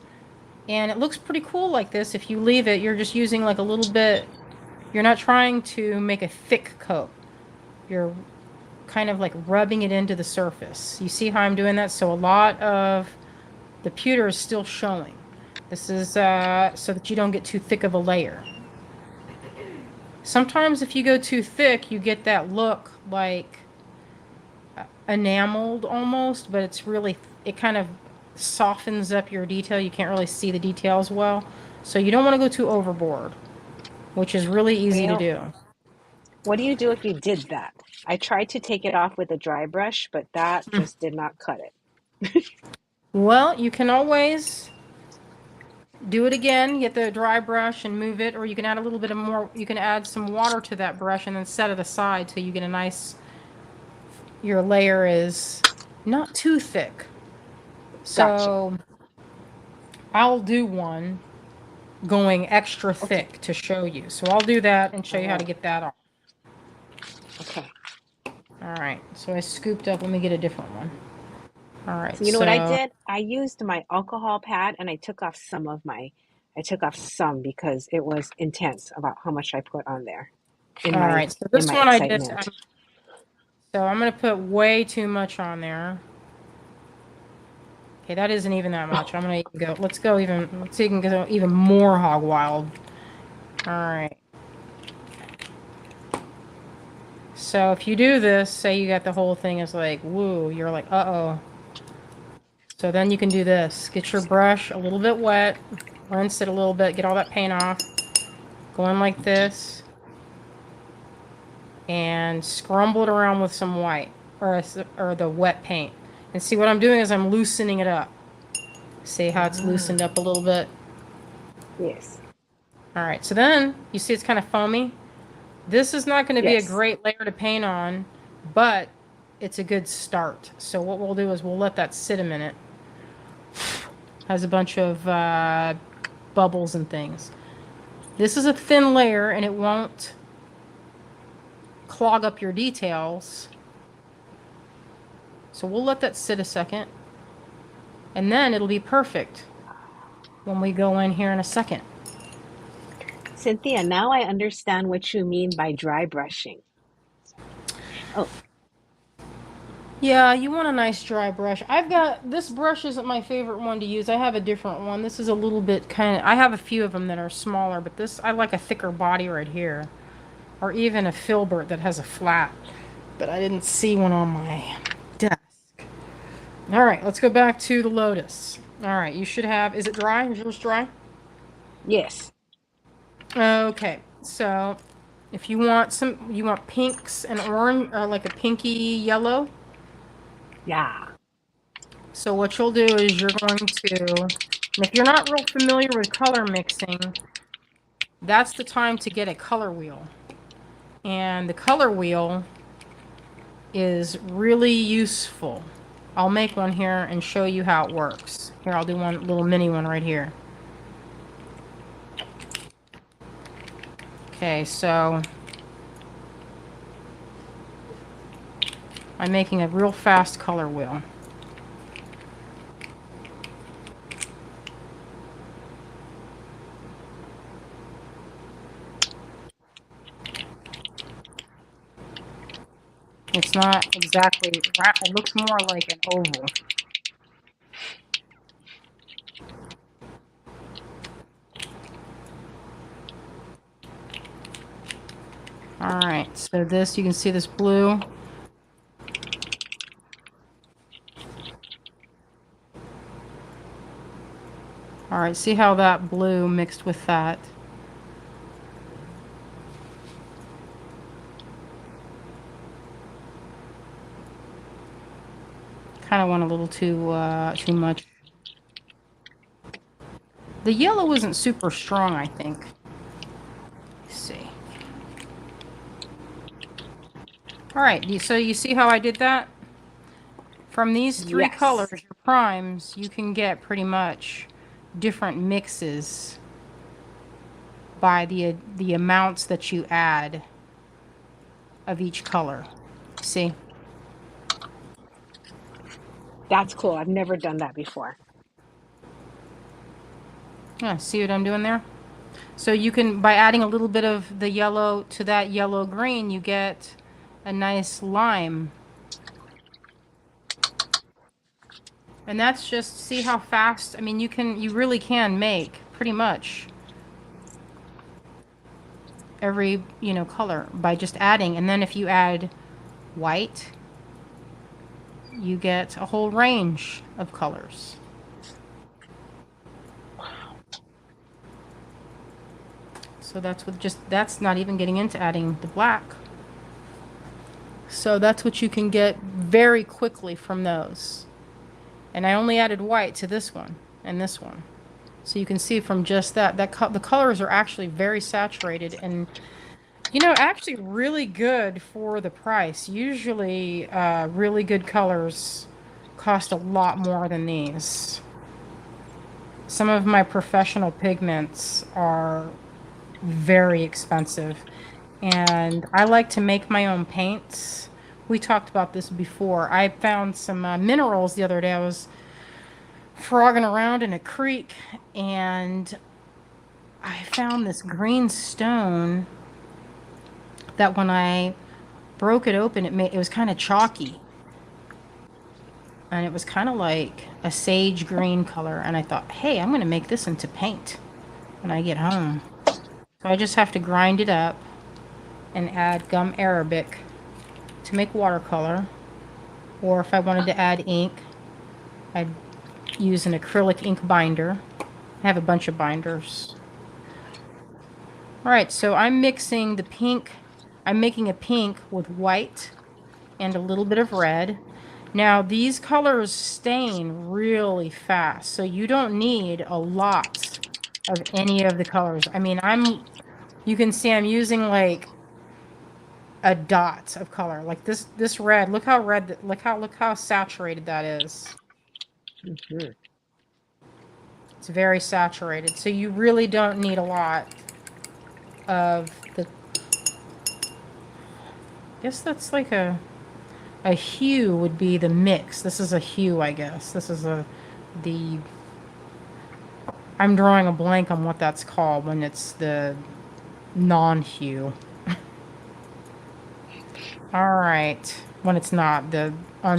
And it looks pretty cool like this. If you leave it, you're just using like a little bit. You're not trying to make a thick coat. You're kind of like rubbing it into the surface. You see how I'm doing that? So a lot of the pewter is still showing. This is so that you don't get too thick of a layer. Sometimes if you go too thick, you get that look like enameled almost, but it's really, it kind of softens up your detail. You can't really see the details well. So you don't want to go too overboard, which is really easy to do. What do you do if you did that? I tried to take it off with a dry brush, but that just did not cut it. Well, you can always do it again, get the dry brush and move it, or you can add a little bit of more, you can add some water to that brush and then set it aside so you get a nice, your layer is not too thick. So gotcha. I'll do one going extra thick to show you. So I'll do that and show you how to get that off. Okay. All right. So I scooped up. Let me get a different one. All right. So you know what I did? I used my alcohol pad and I took off some because it was intense about how much I put on there. All right. So this one I did. So I'm going to put way too much on there. Okay, that isn't even that much. I'm going to go. Let's see if you can go even more hog wild. All right. So if you do this, say you got the whole thing is like, woo, you're like, uh-oh. So then you can do this. Get your brush a little bit wet, rinse it a little bit, get all that paint off. Go in like this. And scrumble it around with some white or the wet paint. And see what I'm doing is I'm loosening it up. See how it's loosened up a little bit? Yes. All right, so then you see it's kind of foamy. This is not going to be a great layer to paint on, but it's a good start. So what we'll do is we'll let that sit a minute. Has a bunch of bubbles and things. This is a thin layer and it won't clog up your details. So we'll let that sit a second. And then it'll be perfect when we go in here in a second. Cynthia, now I understand what you mean by dry brushing. Oh. Yeah, you want a nice dry brush. This brush isn't my favorite one to use. I have a different one. This is a little bit I have a few of them that are smaller, but I like a thicker body right here. Or even a filbert that has a flat. But I didn't see one on my desk. All right, let's go back to the lotus. All right, you should have, is it dry? Is yours dry? Yes. Okay, so if you want pinks and orange, or like a pinky yellow. Yeah. So what you'll do is you're going to, and if you're not real familiar with color mixing, that's the time to get a color wheel. And the color wheel is really useful. I'll make one here and show you how it works. Here, I'll do one little mini one right here. Okay, so I'm making a real fast color wheel. It's not exactly round, it looks more like an oval. All right, so this, you can see this blue. All right, see how that blue mixed with that. Kind of went a little too much. The yellow isn't super strong, I think. Let's see. All right, so you see how I did that? From these three Yes. colors, your primes, you can get pretty much different mixes by the amounts that you add of each color. See? That's cool. I've never done that before. Yeah, see what I'm doing there? So you can, by adding a little bit of the yellow to that yellow green, you get a nice lime. And that's just, see how fast, I mean, you really can make pretty much every, color by just adding. And then if you add white, you get a whole range of colors. So that's with that's not even getting into adding the black. So that's what you can get very quickly from those. And I only added white to this one and this one. So you can see from just that the colors are actually very saturated and, actually really good for the price. Usually really good colors cost a lot more than these. Some of my professional pigments are very expensive. And I like to make my own paints. We talked about this before. I found some minerals the other day. I was frogging around in a creek and I found this green stone that when I broke it open, it was kind of chalky. And it was kind of like a sage green color. And I thought, hey, I'm going to make this into paint when I get home. So I just have to grind it up and add gum arabic to make watercolor. Or if I wanted to add ink, I'd use an acrylic ink binder. I have a bunch of binders. All right, so I'm mixing the pink. I'm making a pink with white and a little bit of red. Now these colors stain really fast, so you don't need a lot of any of the colors. I mean, you can see I'm using like a dot of color. Like this red, look how saturated that is. Mm-hmm. It's very saturated. So you really don't need a lot of the, I guess that's like a hue would be the mix. This is a hue, I guess. This is I'm drawing a blank on what that's called when it's the non-hue. All right. When it's not the I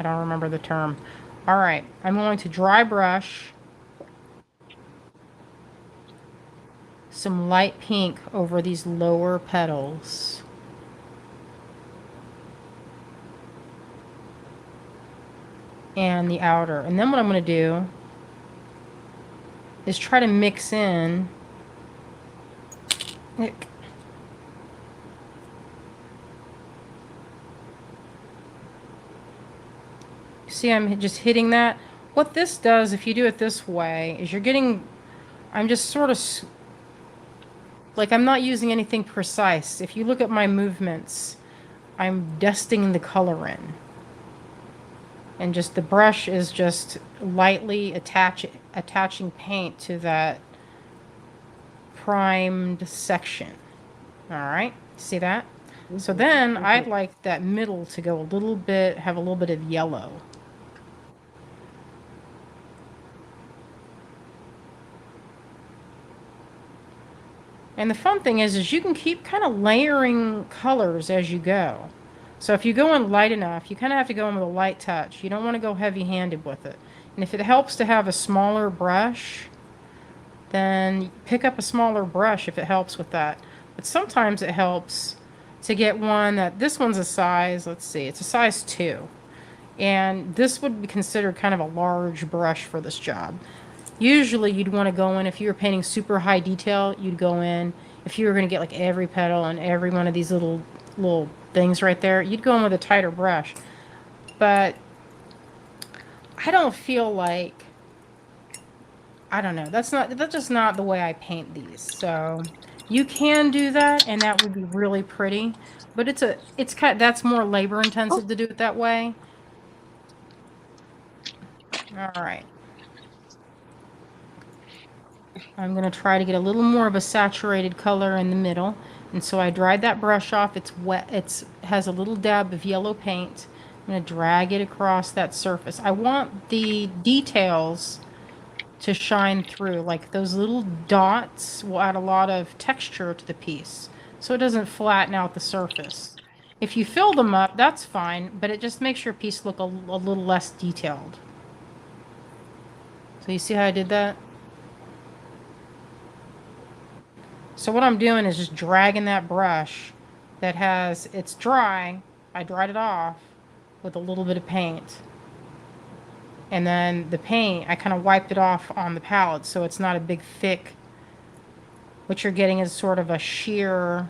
don't remember the term. All right. I'm going to dry brush some light pink over these lower petals. And the outer. And then what I'm going to do is try to mix in see, I'm just hitting that. What this does, if you do it this way, is I'm just sort of, like I'm not using anything precise. If you look at my movements, I'm dusting the color in. And just the brush is just lightly attaching paint to that primed section. All right. See that? So then I'd like that middle to go a little bit, have a little bit of yellow. And the fun thing is you can keep kind of layering colors as you go. So if you go in light enough, you kind of have to go in with a light touch. You don't want to go heavy-handed with it. And if it helps to have a smaller brush, then pick up a smaller brush if it helps with that. But sometimes it helps to get one that, this one's a size, let's see, it's a size 2. And this would be considered kind of a large brush for this job. Usually you'd want to go in, if you were painting super high detail, you'd go in, if you were going to get like every petal and every one of these little things right there, you'd go in with a tighter brush. But I don't feel like, I don't know, that's just not the way I paint these. So you can do that and that would be really pretty, but it's kind of, that's more labor intensive to do it that way. All right. I'm going to try to get a little more of a saturated color in the middle. And so I dried that brush off. It's wet. It has a little dab of yellow paint. I'm going to drag it across that surface. I want the details to shine through. Like those little dots will add a lot of texture to the piece, so it doesn't flatten out the surface. If you fill them up, that's fine, but it just makes your piece look a little less detailed. So you see how I did that? So what I'm doing is just dragging that brush that has, it's dry, I dried it off with a little bit of paint. And then the paint, I kind of wiped it off on the palette so it's not a big thick, what you're getting is sort of a sheer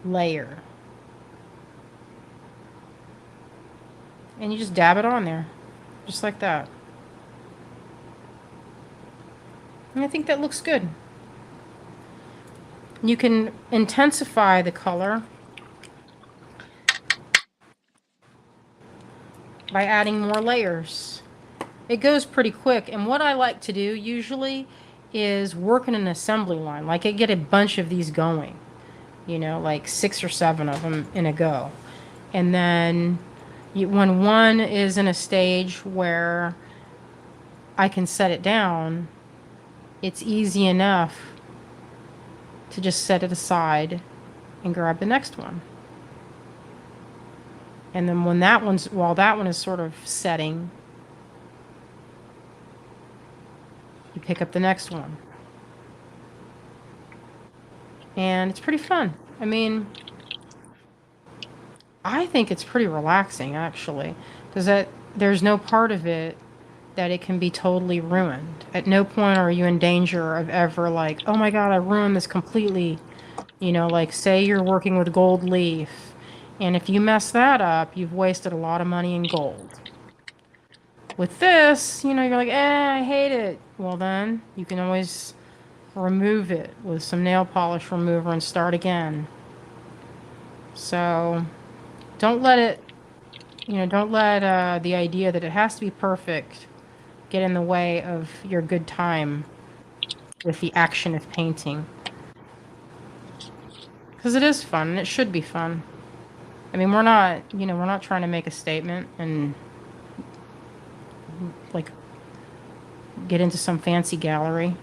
layer. And you just dab it on there, just like that. And I think that looks good. You can intensify the color by adding more layers. It goes pretty quick, and what I like to do usually is work in an assembly line. Like I get a bunch of these going, you know, like 6 or 7 of them in a go. And then when one is in a stage where I can set it down, it's easy enough to just set it aside and grab the next one. And then when while that one is sort of setting, you pick up the next one. And it's pretty fun. I mean, I think it's pretty relaxing actually, because there's no part of it that it can be totally ruined. At no point are you in danger of ever like, oh my God, I ruined this completely. You know, like say you're working with gold leaf, and if you mess that up, you've wasted a lot of money in gold. With this, you know, you're like, I hate it. Well then, you can always remove it with some nail polish remover and start again. So, don't let it, you know, don't let the idea that it has to be perfect get in the way of your good time with the action of painting. Because it is fun, and it should be fun. I mean, we're not trying to make a statement and like get into some fancy gallery.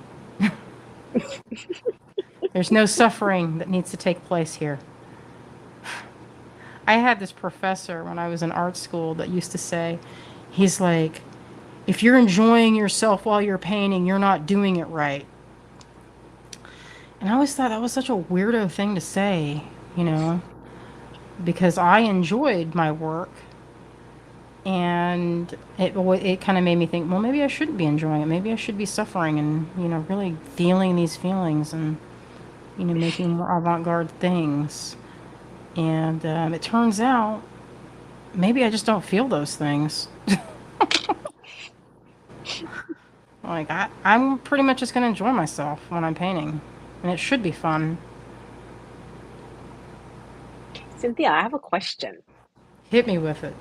There's no suffering that needs to take place here. I had this professor when I was in art school that used to say, he's like, if you're enjoying yourself while you're painting, you're not doing it right. And I always thought that was such a weirdo thing to say, you know, because I enjoyed my work, and it kind of made me think, well, maybe I shouldn't be enjoying it. Maybe I should be suffering and, you know, really feeling these feelings and, you know, making more avant-garde things. And it turns out maybe I just don't feel those things. Like, I'm pretty much just going to enjoy myself when I'm painting. And it should be fun. Cynthia, I have a question. Hit me with it.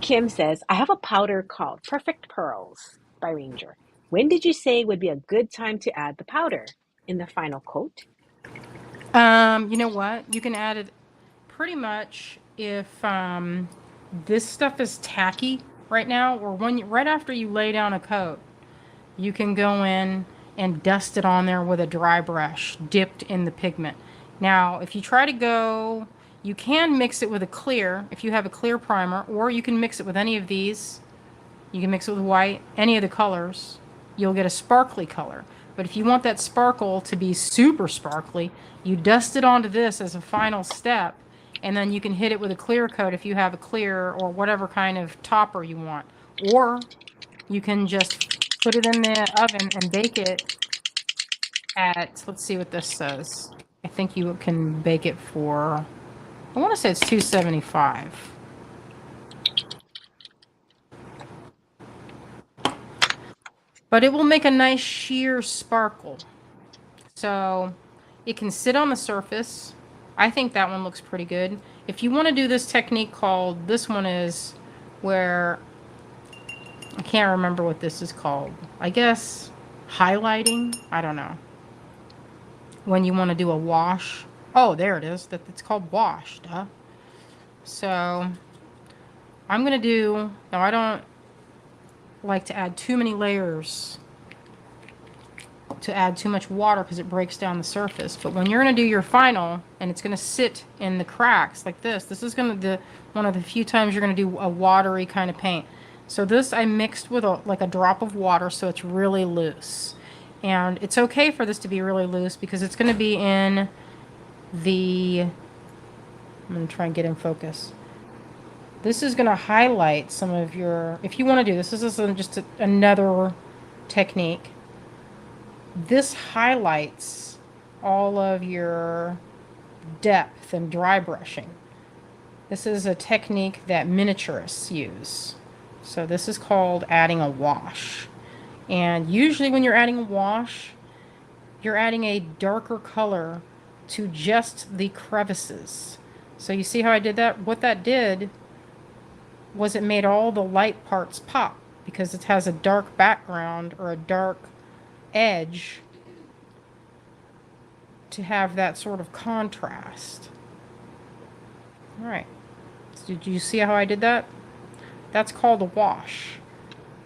Kim says, I have a powder called Perfect Pearls by Ranger. When did you say would be a good time to add the powder? In the final coat? You know what? You can add it pretty much if this stuff is tacky right now, or right after you lay down a coat, you can go in and dust it on there with a dry brush dipped in the pigment. Now, if you try to go, you can mix it with a clear if you have a clear primer, or you can mix it with any of these. You can mix it with white, any of the colors. You'll get a sparkly color. But if you want that sparkle to be super sparkly, you dust it onto this as a final step, and then you can hit it with a clear coat if you have a clear or whatever kind of topper you want. Or you can just put it in the oven and bake it at, let's see what this says. I think you can bake it for, I want to say it's 275. But it will make a nice sheer sparkle. So it can sit on the surface. I think that one looks pretty good. If you want to do this technique called, this one is where, I can't remember what this is called. I guess highlighting? I don't know. When you want to do a wash. Oh, there it is. It's called wash, duh. So I'm going to do, now I don't like to add too many layers to add too much water because it breaks down the surface. But when you're going to do your final and it's going to sit in the cracks like this is going to be one of the few times you're going to do a watery kind of paint. So this I mixed with like a drop of water so it's really loose. And it's okay for this to be really loose because it's going to be in the, I'm going to try and get in focus. This is going to highlight some of your, if you want to do this, this is just another technique. This highlights all of your depth and dry brushing. This is a technique that miniaturists use. So this is called adding a wash. And usually when you're adding a wash, you're adding a darker color to just the crevices. So you see how I did that? What that did was it made all the light parts pop because it has a dark background or a dark edge to have that sort of contrast. All right. So did you see how I did that? That's called a wash.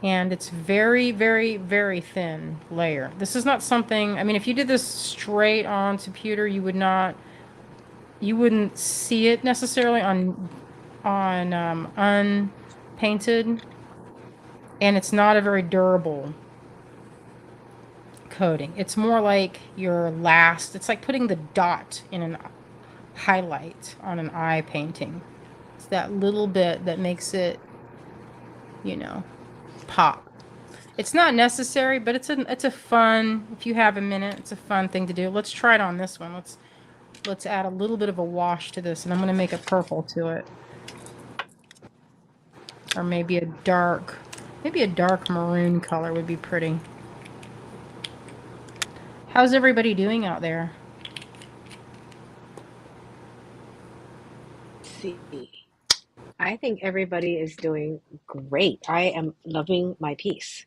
And it's very, very, very thin layer. This is not something, I mean, if you did this straight onto pewter, you wouldn't see it necessarily on unpainted, and it's not a very durable coating. It's more like your last, it's like putting the dot in an highlight on an eye painting. It's that little bit that makes it, you know, pop. It's not necessary, but it's a fun, if you have a minute, it's a fun thing to do. Let's try it on this one. Let's add a little bit of a wash to this, and I'm going to make a purple to it. Or maybe a dark maroon color would be pretty. How's everybody doing out there? Let's see. I think everybody is doing great. I am loving my piece.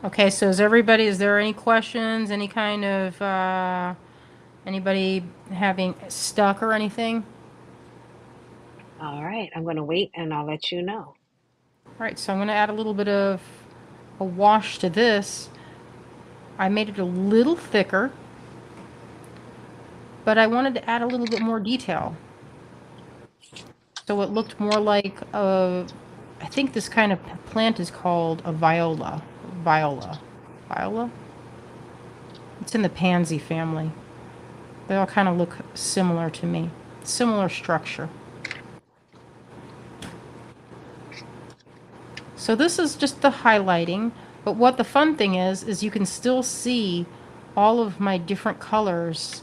Okay, so is there any questions? Any kind of, anybody having stuck or anything? All right, I'm going to wait and I'll let you know. All right, so I'm going to add a little bit of a wash to this. I made it a little thicker, but I wanted to add a little bit more detail. So it looked more like I think this kind of plant is called a viola. Viola? It's in the pansy family. They all kind of look similar to me. Similar structure. So this is just the highlighting, but what the fun thing is you can still see all of my different colors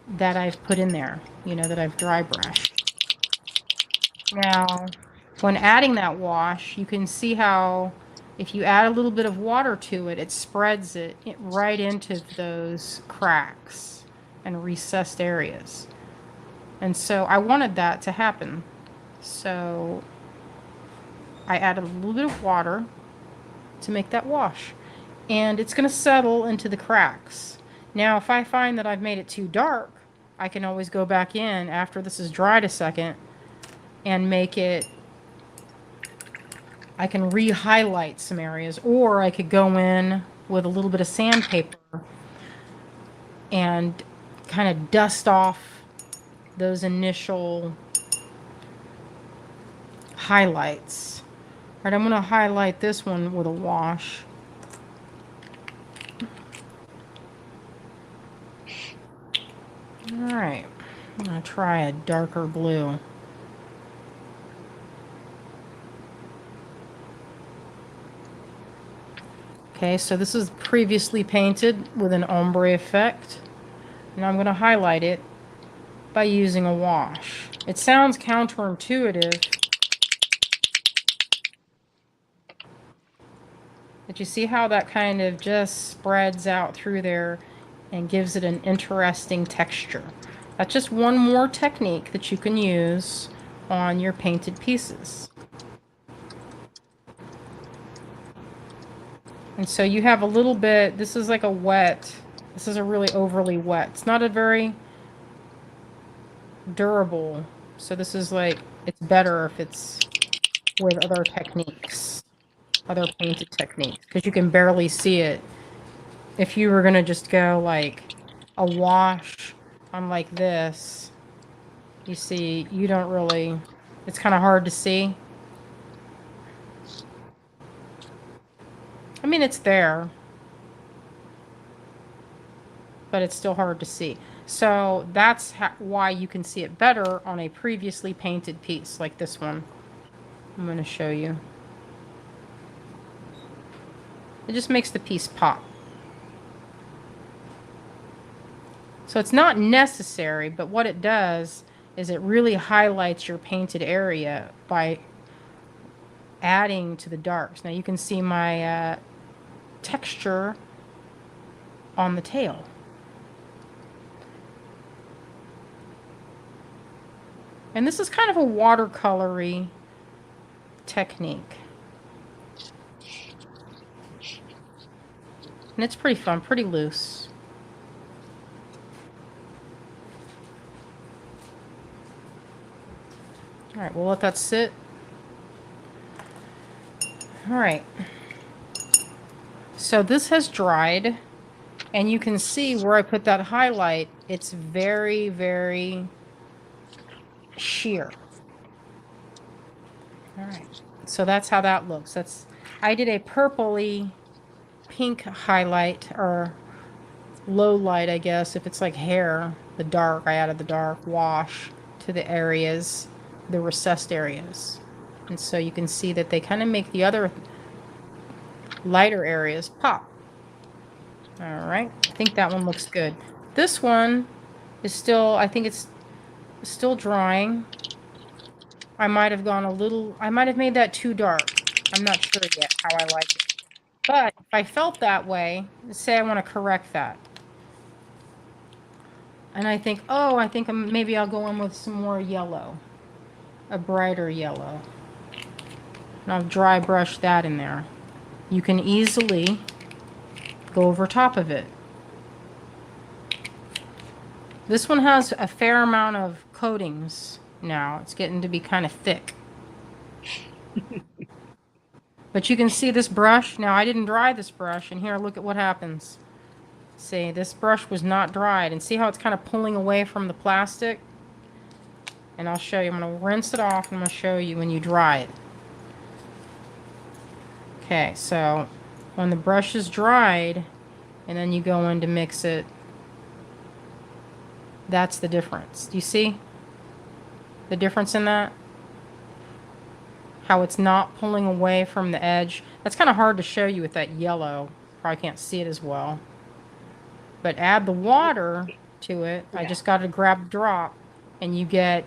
that I've put in there, you know, that I've dry brushed. Now, when adding that wash, you can see how if you add a little bit of water to it, it spreads it right into those cracks and recessed areas. And so I wanted that to happen. So I added a little bit of water to make that wash. And it's going to settle into the cracks. Now, if I find that I've made it too dark, I can always go back in after this is dried a second and make it, I can re-highlight some areas, or I could go in with a little bit of sandpaper and kind of dust off those initial highlights. All right, I'm going to highlight this one with a wash. All right, I'm going to try a darker blue. Okay, so this is previously painted with an ombre effect. Now I'm going to highlight it by using a wash. It sounds counterintuitive, but you see how that kind of just spreads out through there and gives it an interesting texture. That's just one more technique that you can use on your painted pieces. And so you have a little bit, this is like a wet, this is a really overly wet. It's not a very durable, so this is like, it's better if it's with other techniques, other painted techniques, because you can barely see it. If you were going to just go like a wash on like this, you see, you don't really, it's kind of hard to see. I mean, it's there, but it's still hard to see. So that's why you can see it better on a previously painted piece like this one. I'm going to show you. It just makes the piece pop. So it's not necessary, but what it does is it really highlights your painted area by adding to the darks. Now you can see my texture on the tail. And this is kind of a watercolory technique. And it's pretty fun, pretty loose. All right, we'll let that sit. All right. So this has dried, and you can see where I put that highlight, it's very, very sheer. All right, so that's how that looks. I did a purpley pink highlight, or low light, I guess. If it's like hair, the dark, I added the dark wash to the areas, the recessed areas. And so you can see that they kind of make the other lighter areas pop. All right, I think that one looks good. This one is still, I think it's still drying. I might have gone a little, I might have made that too dark. I'm not sure yet how I like it. But if I felt that way, say I want to correct that. And I think, oh, I think maybe I'll go in with some more yellow, a brighter yellow. And I'll dry brush that in there. You can easily go over top of it. This one has a fair amount of coatings now. It's getting to be kind of thick. But you can see this brush. Now, I didn't dry this brush, and here, look at what happens. See, this brush was not dried, and see how it's kind of pulling away from the plastic? And I'll show you. I'm going to rinse it off, and I'm going to show you when you dry it. Okay, so when the brush is dried, and then you go in to mix it, that's the difference. Do you see the difference in that? How it's not pulling away from the edge. That's kind of hard to show you with that yellow. Probably can't see it as well. But add the water to it. Yeah. I just got to grab a drop, and you get,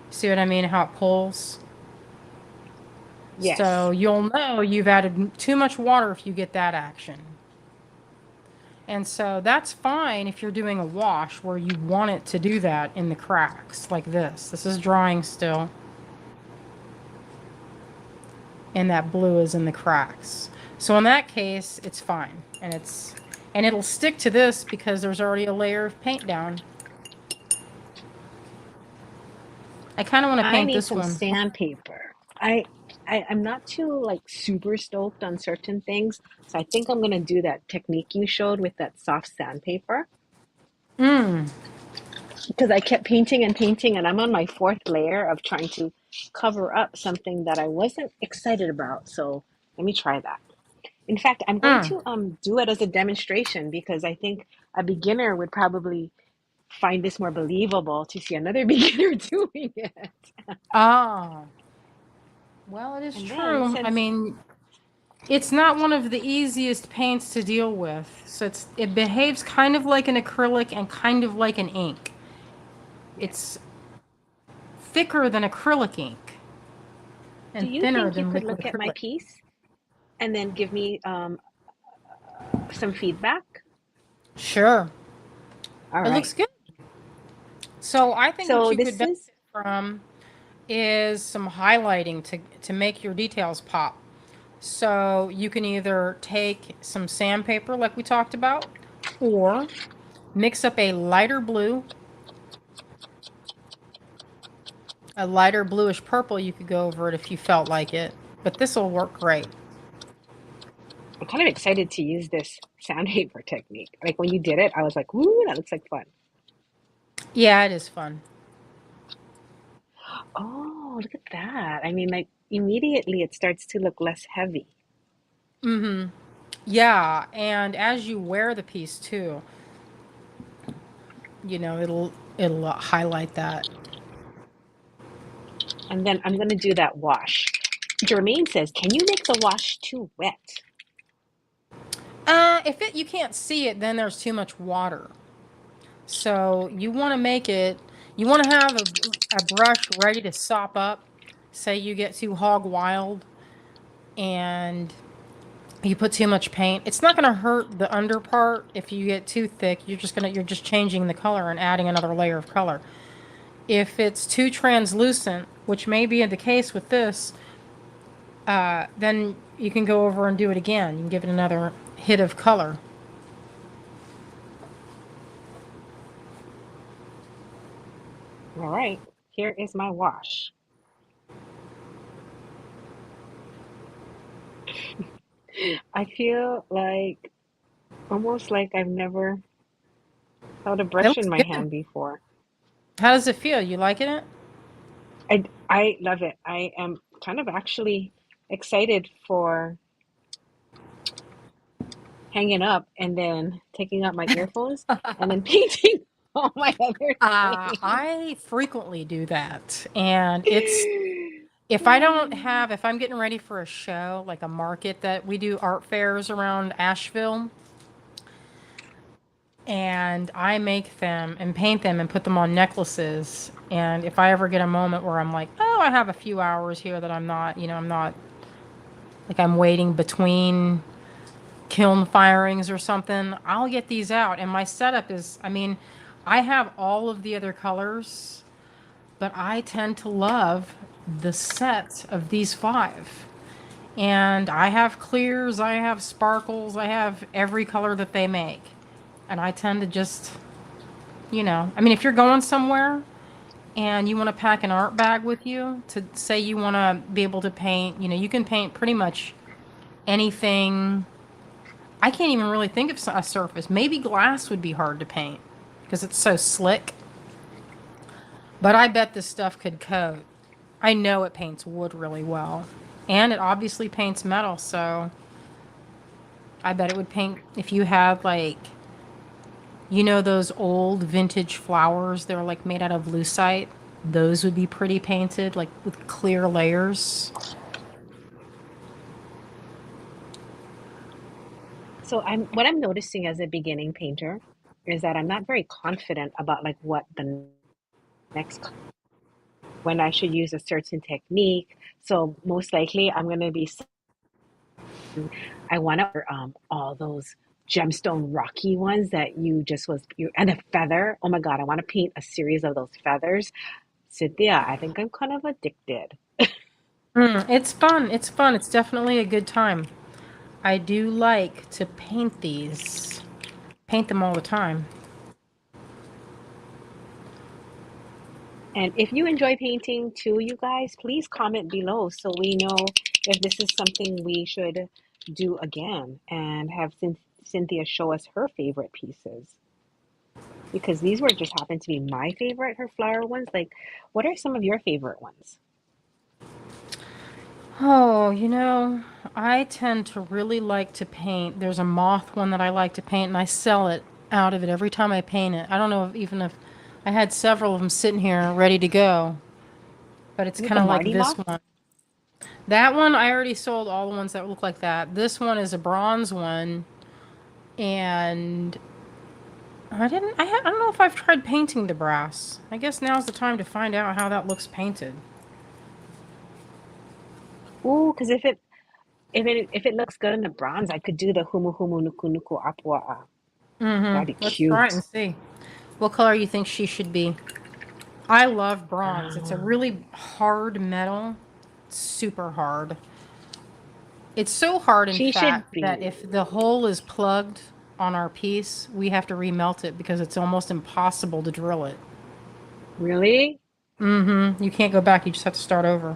see what I mean, how it pulls? Yes. So you'll know you've added too much water if you get that action. And so that's fine if you're doing a wash where you want it to do that in the cracks like this. This is drying still. And that blue is in the cracks. So in that case, it's fine. And it'll stick to this because there's already a layer of paint down. I kind of want to I paint need this some one. sandpaper. I'm not too like super stoked on certain things, so I think I'm gonna do that technique you showed with that soft sandpaper Mm. because I kept painting and painting, and I'm on my fourth layer of trying to cover up something that I wasn't excited about. So let me try that. In fact, I'm going Mm. to do it as a demonstration because I think a beginner would probably find this more believable to see another beginner doing it. Ah, well, it is And then true. I since mean, it's not one of the easiest paints to deal with. So it behaves kind of like an acrylic and kind of like an ink. yes, It's thicker than acrylic ink do and you thinner think you than could liquid look at my acrylic. piece and then give me some feedback? Sure. All It right. looks good. So I think what So you could this is benefit from is some highlighting to make your details pop. So you can either take some sandpaper like we talked about, or mix up a lighter bluish purple. You could go over it if you felt like it, but this will work great. I'm kind of excited to use this sandpaper technique. Like when you did it, I was like, "Ooh, that looks like fun." Yeah, it is fun. Oh, look at that. I mean, like immediately it starts to look less heavy. Mm-hmm. Yeah, and as you wear the piece too, it'll highlight that. And then I'm going to do that wash. Jermaine says, "Can you make the wash too wet?" If you can't see it, then there's too much water. So you want to make it. You want to have a brush ready to sop up. Say you get too hog wild and you put too much paint. It's not going to hurt the under part if you get too thick. You're just changing the color and adding another layer of color. If it's too translucent, which may be the case with this, then you can go over and do it again. You can give it another hit of color. All right, here is my wash. I feel like almost like I've never held a It brush in looks my good. hand before. How does it feel? You liking it? I love it. I am kind of actually excited for hanging up and then taking out my earphones and then painting all my other things. I frequently do that. And if I'm getting ready for a show, like a market that we do art fairs around Asheville, and I make them and paint them and put them on necklaces. And if I ever get a moment where I'm like, oh, I have a few hours here that I'm not like I'm waiting between kiln firings or something, I'll get these out. And my setup is, I mean, I have all of the other colors, but I tend to love the set of these five. And I have clears, I have sparkles, I have every color that they make. And I tend to just, I mean, if you're going somewhere and you want to pack an art bag with you to say you want to be able to paint, you can paint pretty much anything. I can't even really think of a surface. Maybe glass would be hard to paint because it's so slick. But I bet this stuff could coat. I know it paints wood really well. And it obviously paints metal, so I bet it would paint if you had like, those old vintage flowers, they're like made out of lucite. Those would be pretty painted, like with clear layers. So what I'm noticing as a beginning painter is that I'm not very confident about like what the next when I should use a certain technique. So most likely I'm going to be I want to all those gemstone rocky ones that you just was you and a feather. Oh my God, I want to paint a series of those feathers. Cynthia, I think I'm kind of addicted. It's fun. It's fun. It's definitely a good time. I do like to paint these. Paint them all the time. And if you enjoy painting too, you guys, please comment below so we know if this is something we should do again and have Cynthia show us her favorite pieces. Because these were just happened to be my favorite, her flower ones. Like, what are some of your favorite ones? Oh, I tend to really like to paint. There's a moth one that I like to paint, and I sell it out of it every time I paint it. I don't know if I had several of them sitting here ready to go, but it's Is it kind the of like Marty this moth? one. That one, I already sold all the ones that look like that. This one is a bronze one, and I don't know if I've tried painting the brass. I guess now's the time to find out how that looks painted. Ooh, because if it looks good in the bronze, I could do the humu humu nuku nuku apua. That'd be Let's try it cute. and see. What color you think she should be? I love bronze. It's a really hard metal. Super hard. It's so hard, in She should fact, that be. if the hole is plugged on our piece, we have to remelt it because it's almost impossible to drill it. Really? You can't go back. You just have to start over.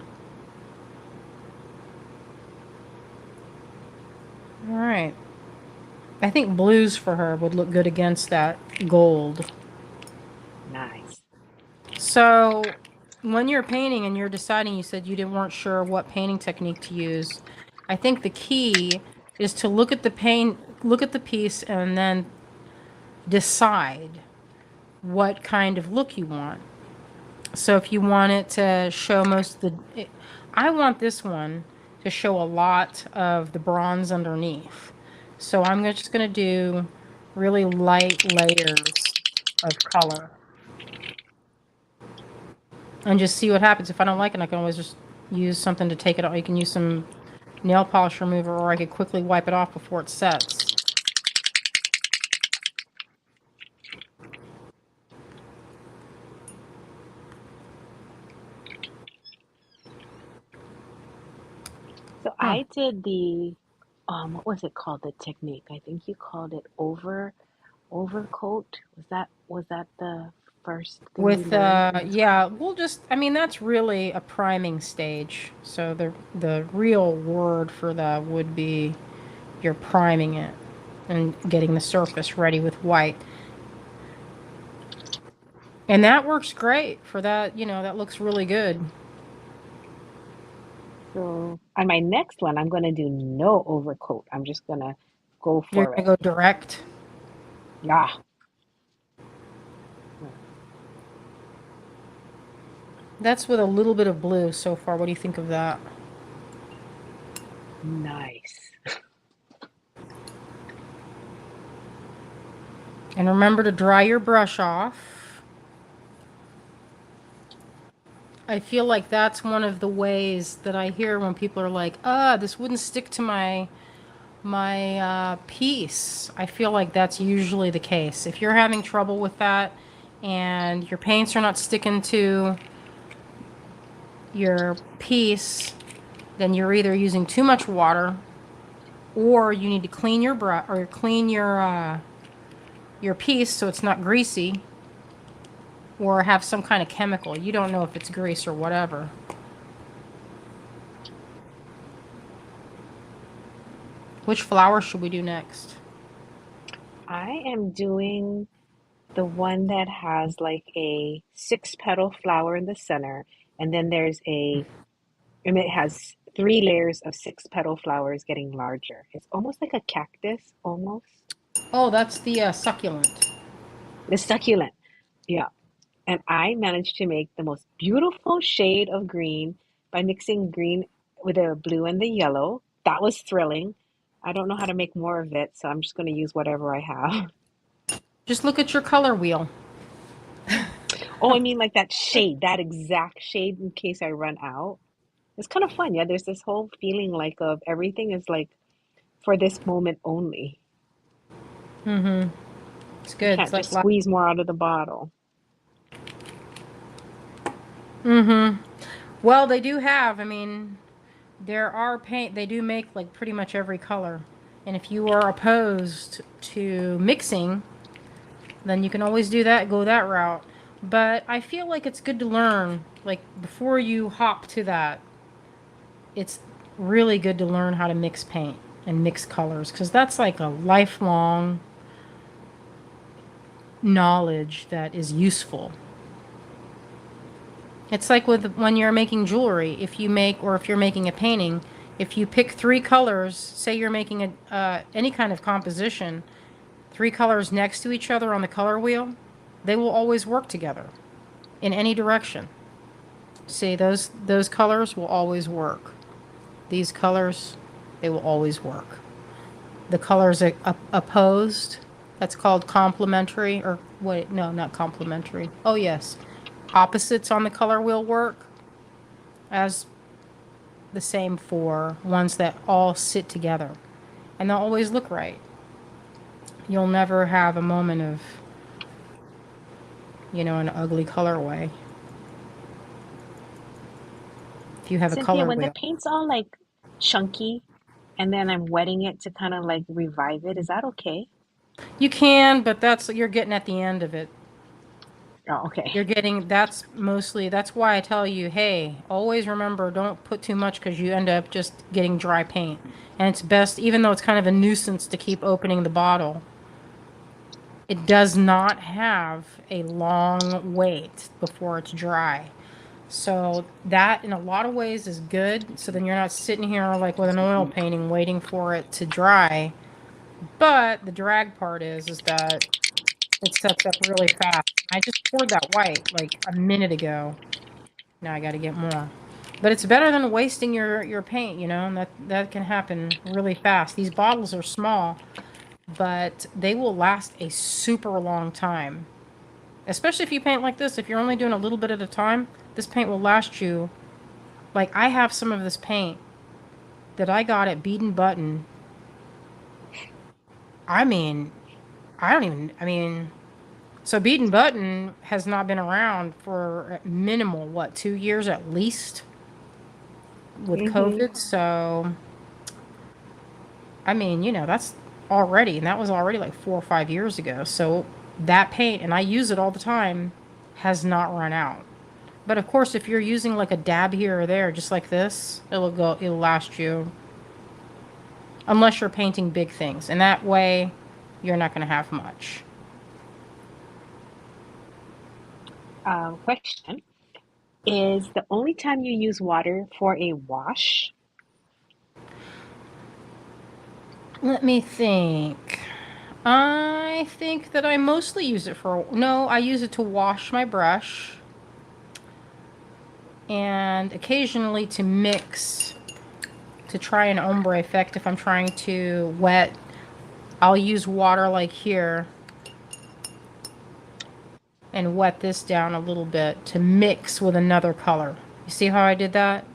All right. I think blues for her would look good against that gold. Nice. So when you're painting and you're deciding, you said you weren't sure what painting technique to use. I think the key is to look at the piece, and then decide what kind of look you want. So if you want it to show I want this one to show a lot of the bronze underneath. So I'm just going to do really light layers of color and just see what happens. If I don't like it, I can always just use something to take it off. You can use some nail polish remover, or I could quickly wipe it off before it sets. So I did the what was it called? The technique. I think you called it overcoat. Was that the first thing you With learned in this yeah, class? that's really a priming stage. So the real word for that would be you're priming it and getting the surface ready with white. And that works great for that, that looks really good. So on my next one, I'm gonna do no overcoat. I'm just gonna go You're for gonna it. go direct. Yeah. That's with a little bit of blue so far. What do you think of that? Nice. And remember to dry your brush off. I feel like that's one of the ways that I hear when people are like, this wouldn't stick to my piece. I feel like that's usually the case. If you're having trouble with that and your paints are not sticking to your piece, then you're either using too much water, or you need to clean your brush or clean your piece so it's not greasy, or have some kind of chemical. You don't know if it's grease or whatever. Which flower should we do next? I am doing the one that has like a six petal flower in the center, and then and it has three layers of six petal flowers getting larger. It's almost like a cactus, almost. Oh, that's the succulent. The succulent. Yeah. And I managed to make the most beautiful shade of green by mixing green with the blue and the yellow. That was thrilling. I don't know how to make more of it, so I'm just going to use whatever I have. Just look at your color wheel. Oh, I mean, like that shade, that exact shade in case I run out. It's kind of fun. Yeah, there's this whole feeling like of everything is like for this moment only. It's You good. It's can't like, just squeeze more out of the bottle. well, they do have, there are they do make like pretty much every color. And if you are opposed to mixing, then you can always do that, go that route. But I feel like it's good to learn, like before you hop to that, it's really good to learn how to mix paint and mix colors because that's like a lifelong knowledge that is useful. It's like with when you're making jewelry, if you make or if you're making a painting, if you pick three colors, say you're making a any kind of composition, three colors next to each other on the color wheel, they will always work together in any direction. See, those colors will always work. These colors, they will always work. The colors are opposed, that's called complementary, or wait, no, not complementary. Oh, yes. Opposites on the color wheel work as the same for ones that all sit together. And they'll always look right. You'll never have a moment of, an ugly colorway. If you have a Cynthia, color when the wheel. paint's all like chunky and then I'm wetting it to kind of like revive it, is that okay? You can, but you're getting at the end of it. Oh, okay. That's why I tell you, hey, always remember, don't put too much because you end up just getting dry paint. And it's best, even though it's kind of a nuisance to keep opening the bottle, it does not have a long wait before it's dry. So that in a lot of ways is good. So then you're not sitting here like with an oil painting waiting for it to dry. But the drag part is that it sets up really fast. I just poured that white like a minute ago. Now I got to get more. But it's better than wasting your paint, and that can happen really fast. These bottles are small, but they will last a super long time. Especially if you paint like this, if you're only doing a little bit at a time, this paint will last you. Like I have some of this paint that I got at Bead and Button. I mean, so Bead and Button has not been around for minimal, 2 years at least with Mm-hmm. COVID. So, that's and that was already like 4 or 5 years ago. So that paint, and I use it all the time, has not run out. But of course, if you're using like a dab here or there, just like this, it'll last you. Unless you're painting big things. And that way, you're not going to have much. Question. Is the only time you use water for a wash? Let me think. I think that I mostly use it no, I use it to wash my brush and occasionally to mix, to try an ombre effect. If I'm trying to wet, I'll use water like here and wet this down a little bit to mix with another color. You see how I did that?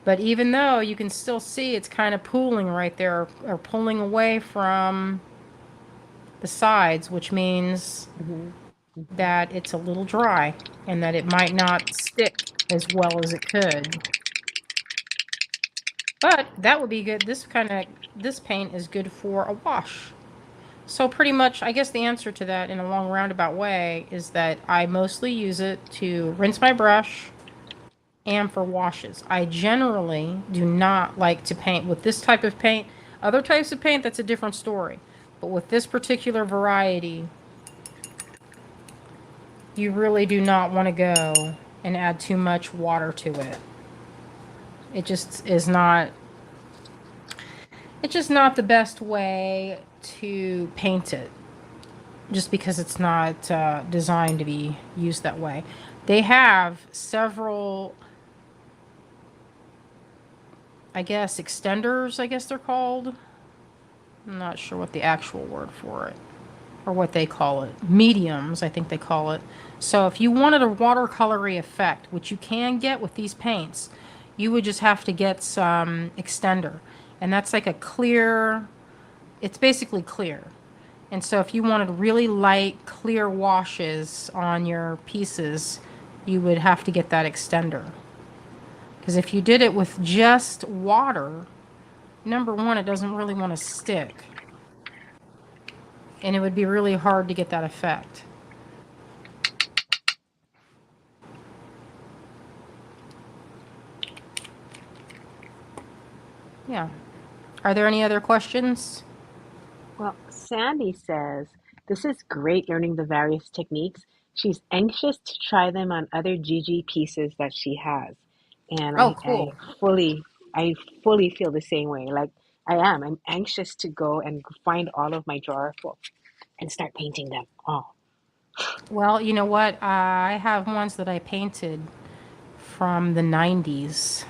But even though you can still see it's kind of pooling right there or pulling away from the sides, which means Mm-hmm. that it's a little dry and that it might not stick as well as it could. But that would be good. This paint is good for a wash. So pretty much, I guess the answer to that in a long roundabout way is that I mostly use it to rinse my brush and for washes. I generally do not like to paint with this type of paint. Other types of paint, that's a different story. But with this particular variety, you really do not want to go and add too much water to it. It just is not, it's just not the best way to paint it. Just because it's not designed to be used that way. They have several, I guess, extenders, I guess they're called. I'm not sure what the actual word for it, or what they call it. Mediums, I think they call it. So if you wanted a watercolory effect, which you can get with these paints, you would just have to get some extender. And that's like a clear, it's basically clear. And so if you wanted really light, clear washes on your pieces, you would have to get that extender. Because if you did it with just water, number one, it doesn't really want to stick. And it would be really hard to get that effect. Are there any other questions? Well, Sandy says, this is great learning the various techniques. She's anxious to try them on other Gigi pieces that she has. And Oh, I cool. fully feel the same way. Like I am. I'm anxious to go and find all of my drawer full and start painting them all. Well, you know what? I have ones that I painted from the 90s,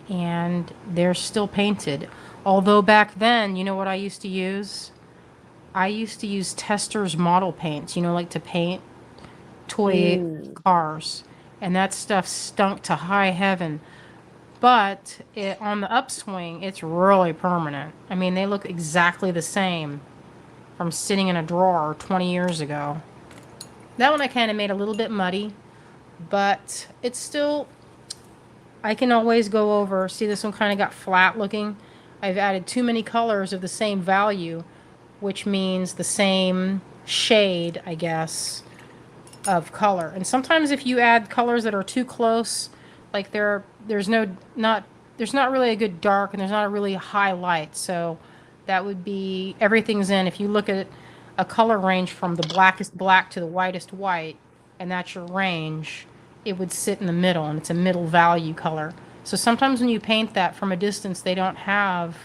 and they're still painted. Although back then, you know what I used to use? I used to use Testors model paints, like to paint toy Mm. cars. And that stuff stunk to high heaven. But on the upswing, it's really permanent. I mean, they look exactly the same from sitting in a drawer 20 years ago. That one I kind of made a little bit muddy, but it's still, I can always go over. See, this one kind of got flat looking. I've added too many colors of the same value, which means the same shade, I guess, of color. And sometimes if you add colors that are too close, like there's not really a good dark and there's not a really high light. So that would be everything's in. If you look at a color range from the blackest black to the whitest white, and that's your range, it would sit in the middle, and it's a middle value color. So sometimes when you paint that from a distance, they don't have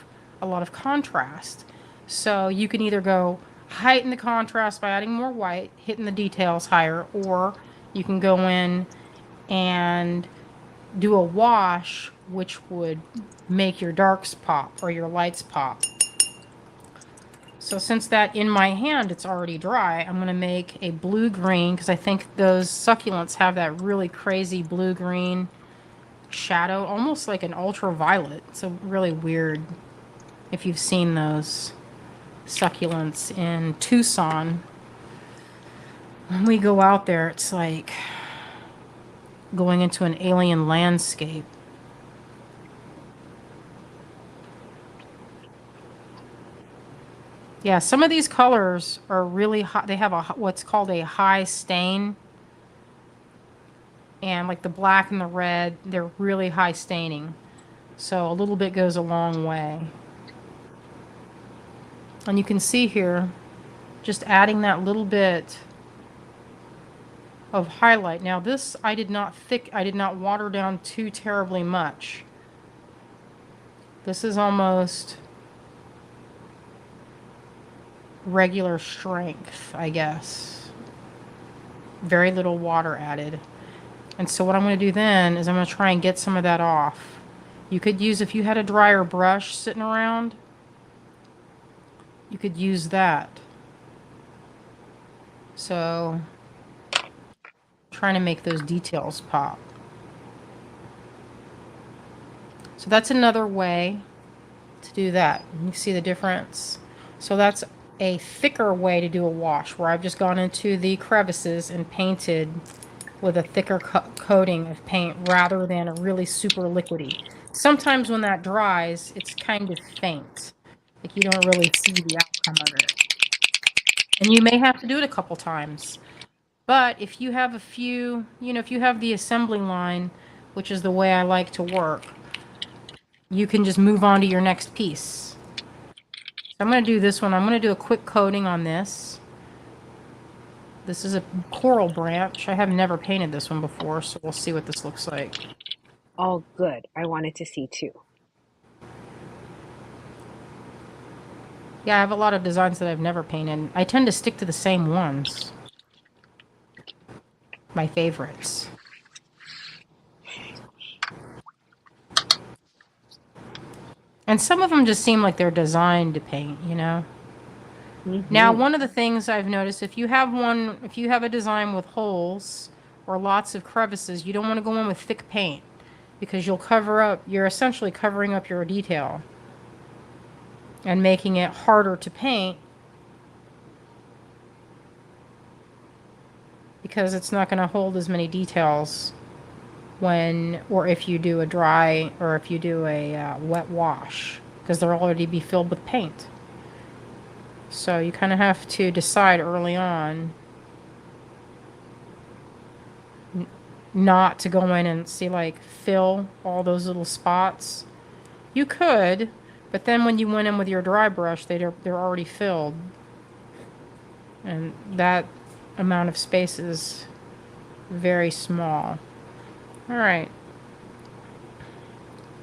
a lot of contrast. So you can either go heighten the contrast by adding more white, hitting the details higher, or you can go in and do a wash, which would make your darks pop or your lights pop. So since that in my hand, it's already dry, I'm going to make a blue-green, because I think those succulents have that really crazy blue-green shadow, almost like an ultraviolet. It's a really weird, if you've seen those succulents in Tucson. When we go out there, it's like going into an alien landscape. Yeah, some of these colors are really hot. They have what's called a high stain. And like the black and the red, they're really high staining. So a little bit goes a long way. And you can see here, just adding that little bit of highlight. Now this, I did not water down too terribly much. This is almost regular strength, I guess. Very little water added. And so what I'm going to do then is I'm going to try and get some of that off. You could use, if you had a dryer brush sitting around, you could use that. So, trying to make those details pop. So that's another way to do that. You see the difference? So that's a thicker way to do a wash, where I've just gone into the crevices and painted with a thicker coating of paint rather than a really super liquidy. Sometimes when that dries, it's kind of faint. Like you don't really see the outcome of it. And you may have to do it a couple times. But if you have a few, if you have the assembly line, which is the way I like to work, you can just move on to your next piece. So I'm going to do this one. I'm going to do a quick coating on this. This is a coral branch. I have never painted this one before, so we'll see what this looks like. All good. I wanted to see too. Yeah, I have a lot of designs that I've never painted. I tend to stick to the same ones. My favorites. And some of them just seem like they're designed to paint, Mm-hmm. Now, one of the things I've noticed, if you have a design with holes or lots of crevices, you don't want to go in with thick paint, because you're essentially covering up your detail and making it harder to paint, because it's not going to hold as many details if you do a dry, or if you do a wet wash, because they'll already be filled with paint. So you kind of have to decide early on not to go in and fill all those little spots. You could, But then when you went in with your dry brush, they're already filled. And that amount of space is very small. All right.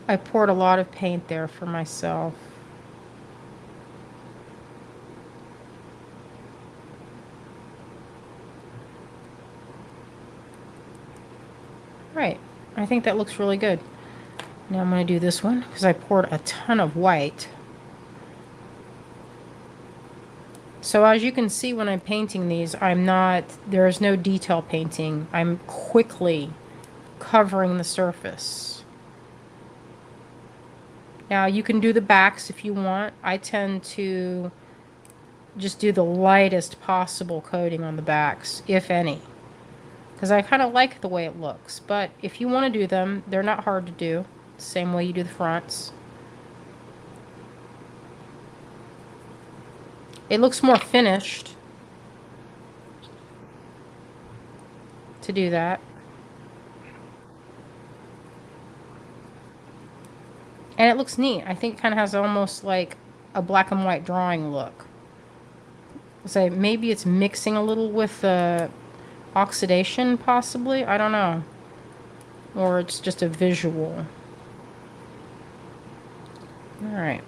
I poured a lot of paint there for myself. Right. I think that looks really good. Now I'm going to do this one because I poured a ton of white. So as you can see when I'm painting these, there's no detail painting. I'm quickly covering the surface. Now you can do the backs if you want. I tend to just do the lightest possible coating on the backs, if any. Because I kind of like the way it looks. But if you want to do them, they're not hard to do. Same way you do the fronts. It looks more finished to do that. And it looks neat. I think it kind of has almost like a black and white drawing look. So maybe it's mixing a little with the oxidation, possibly. I don't know. Or it's just a visual. All right.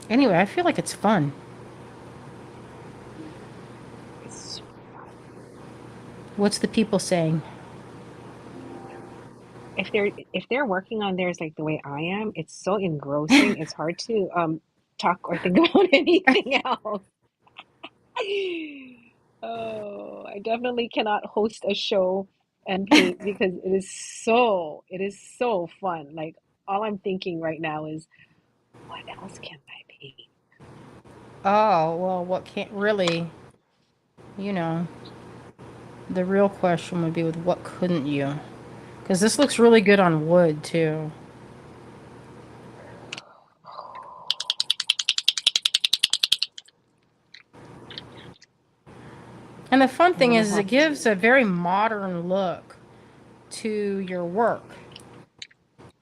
Anyway, I feel like it's fun. What's the people saying? If they're working on theirs like the way I am, it's so engrossing. It's hard to talk or think about anything else. Oh, I definitely cannot host a show and paint because it is so fun. Like all I'm thinking right now is what else can I paint? Oh, well, what can't really, you know, the real question would be with what couldn't you? Because this looks really good on wood, too. And the fun thing is it gives a very modern look to your work.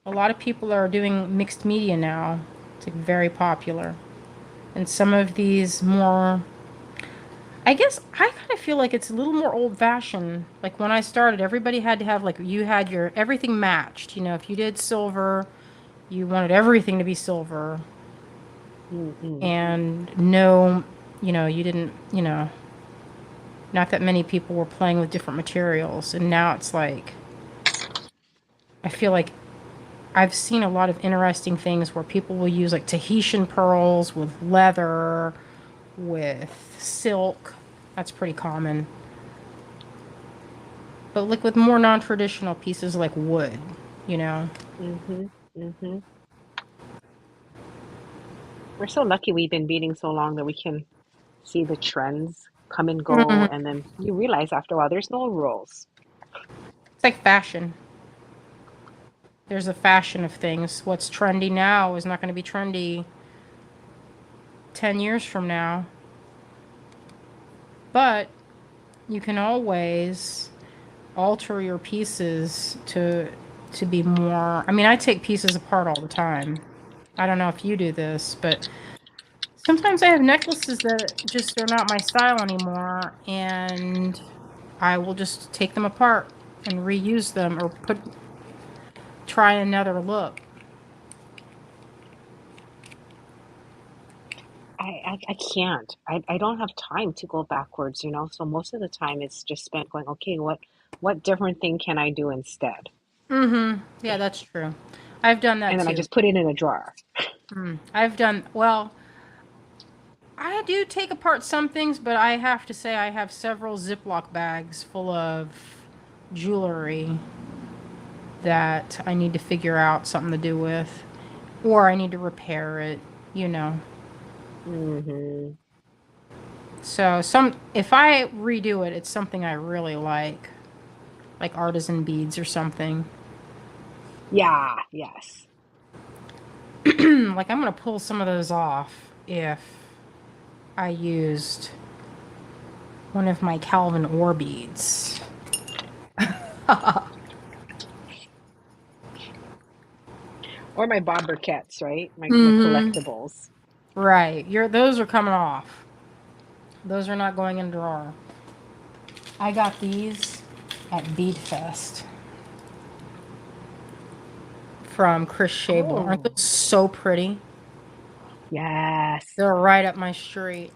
A lot of people are doing mixed media now. It's like very popular. And some of these more, I guess I kind of feel like it's a little more old-fashioned. Like when I started, everybody had to have you had your everything matched. You know, if you did silver, you wanted everything to be silver. Mm-mm. And no, you didn't, not that many people were playing with different materials. And now it's like, I feel like I've seen a lot of interesting things where people will use like Tahitian pearls with leather, with silk. That's pretty common. But like with more non-traditional pieces like wood, Mm-hmm. Mm-hmm. We're so lucky we've been beading so long that we can see the trends come and go, Mhm. and then you realize after a while there's no rules. It's like fashion. There's a fashion of things. What's trendy now is not going to be trendy 10 years from now. But you can always alter your pieces to be more. I mean, I take pieces apart all the time. I don't know if you do this, but sometimes I have necklaces that just they're not my style anymore, and I will just take them apart and reuse them or try another look. I can't. I don't have time to go backwards, So most of the time it's just spent going, okay, what different thing can I do instead? Mm-hmm. Yeah, that's true. I've done that And then I too. just put it in a drawer. Well, I do take apart some things, but I have to say I have several Ziploc bags full of jewelry that I need to figure out something to do with, or I need to repair it, Mm-hmm. So if I redo it, it's something I really like artisan beads or something. Yeah, yes. Like I'm gonna pull some of those off if I used one of my Calvin Orr beads. Or my Bombercats, right? My Mm-hmm. collectibles. Right. Those are coming off. Those are not going in drawer. I got these at Bead Fest from Chris Shabler. Aren't Oh, those so pretty? yes. They're right up my street.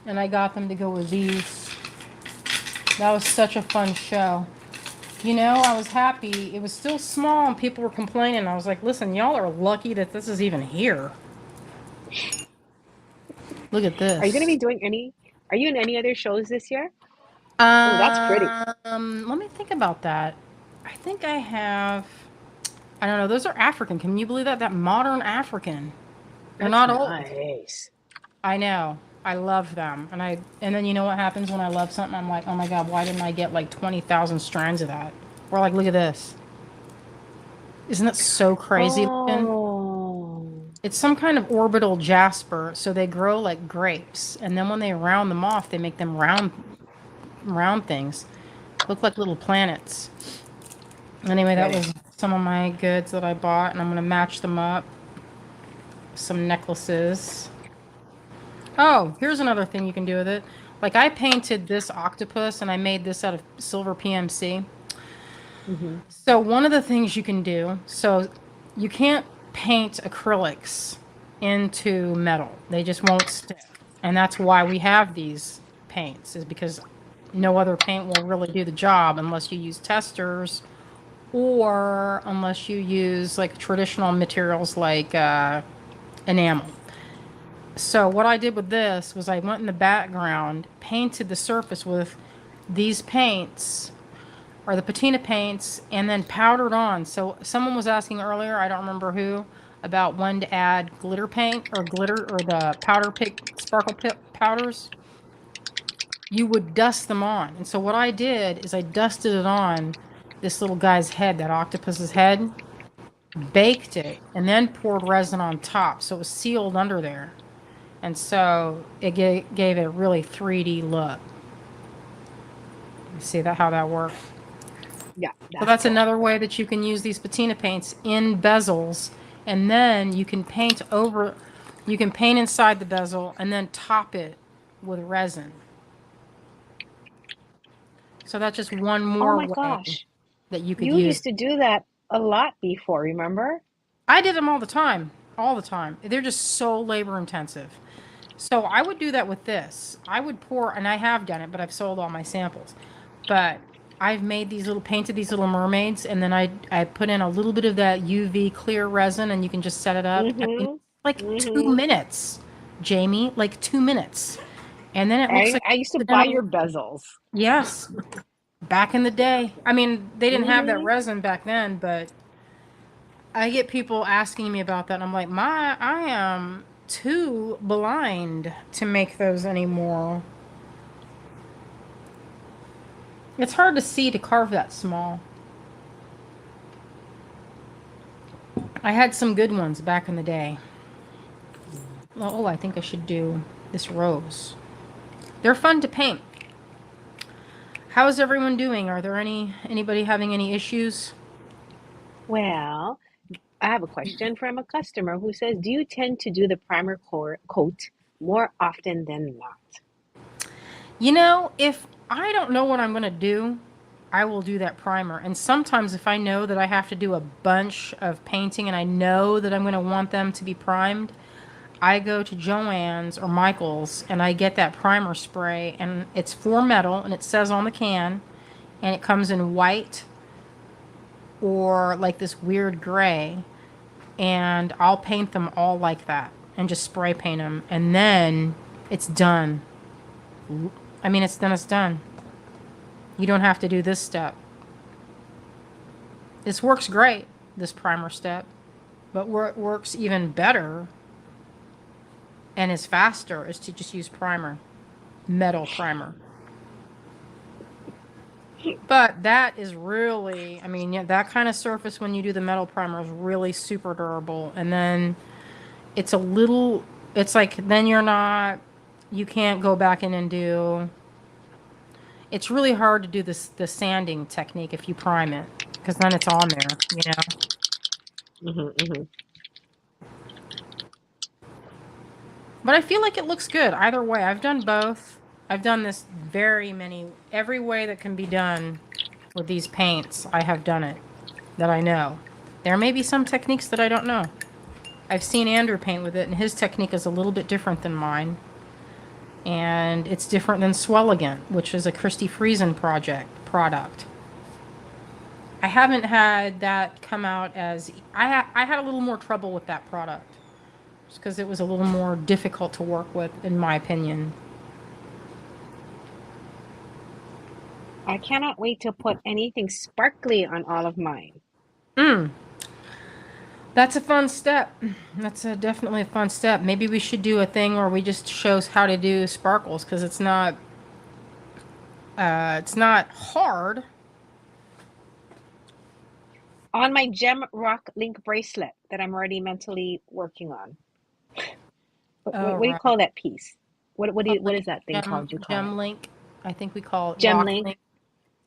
And I got them to go with these. That was such a fun show. You know, I was happy. It was still small and people were complaining. I was like, listen, y'all are lucky that this is even here. Look at Are you going to this. be doing any? Are you in any other shows this year? Oh, that's pretty. Let me think about that. I think I have. I don't know. Those are African. Can you believe that? That modern African. They're That's not old. nice. I know. I love them. And then you know what happens when I love something? I'm like, oh my God, why didn't I get like 20,000 strands of that? Or like, look at this. Isn't that so crazy looking? Oh, It's some kind of orbital jasper, so they grow like grapes. And then when they round them off, they make them round things. Look like little planets. Anyway, that pretty. was some of my goods that I bought, and I'm gonna match them up. Some necklaces. Oh, here's another thing you can do with it. Like I painted this octopus and I made this out of silver PMC. Mm-hmm. So one of the things you can do, so you can't paint acrylics into metal. They just won't stick. And that's why we have these paints, is because no other paint will really do the job unless you use testers or unless you use like traditional materials like enamel. So what I did with this was I went in the background, painted the surface with these paints or the patina paints, and then powdered on. So someone was asking earlier, I don't remember who, about when to add glitter paint or glitter or the powder pick sparkle powders. You would dust them on. And so what I did is I dusted it on this little guy's head, that octopus's head, baked it, and then poured resin on top. So it was sealed under there. And so it gave it a really 3D look. See how that works? Yeah, So that's that's cool. another way that you can use these patina paints in bezels, and then you can paint inside the bezel and then top it with resin. So that's just one Oh more my way gosh. that you could You use. used to do that a lot before, remember? I did them all the time, all the time. They're just so labor intensive. So I would do that with this. I would pour, and I have done it, but I've sold all my samples. But I've made painted these little mermaids, and then I put in a little bit of that UV clear resin, and you can just set it up. I mean, Mm-hmm. like 2 minutes, Jamie, like 2 minutes. And then it looks like I used to it's been buy your over. bezels. Yes, back in the day. I mean, they didn't have that Mm-hmm. resin back then, but I get people asking me about that, and I'm like, I am too blind to make those anymore. It's hard to see to carve that small. I had some good ones back in the day. Oh, I think I should do this rose. They're fun to paint. How is everyone doing? Are there anybody having any issues? Well, I have a question from a customer who says, do you tend to do the primer coat more often than not? You know, if I don't know what I'm going to do, I will do that primer. And sometimes if I know that I have to do a bunch of painting and I know that I'm going to want them to be primed, I go to Joann's or Michael's and I get that primer spray, and it's for metal and it says on the can, and it comes in white or like this weird gray, and I'll paint them all like that and just spray paint them, and then it's done. I mean, it's done. You don't have to do this step. This works great, this primer step, but where it works even better and is faster is to just use primer, metal primer. But that is really, I mean, yeah, that kind of surface when you do the metal primer is really super durable. And then it's it's like, then you can't go back in and do, it's really hard to do the sanding technique if you prime it, because then it's on there, you know? Mm-hmm. But I feel like it looks good either way. I've done both. I've done this every way that can be done with these paints. I have done it that I know. There may be some techniques that I don't know. I've seen Andrew paint with it, and his technique is a little bit different than mine. And it's different than Swelligant, which is a Christy Friesen product. I haven't had that come out as... I had a little more trouble with that product. Just because it was a little more difficult to work with, in my opinion. I cannot wait to put anything sparkly on all of mine. That's a fun step. That's definitely a fun step. Maybe we should do a thing where we just shows how to do sparkles, because it's not hard. On my gem rock link bracelet that I'm already mentally working on. What do you call that piece? What is that thing called? You call Gem it link. I think we call it gem rock link. link.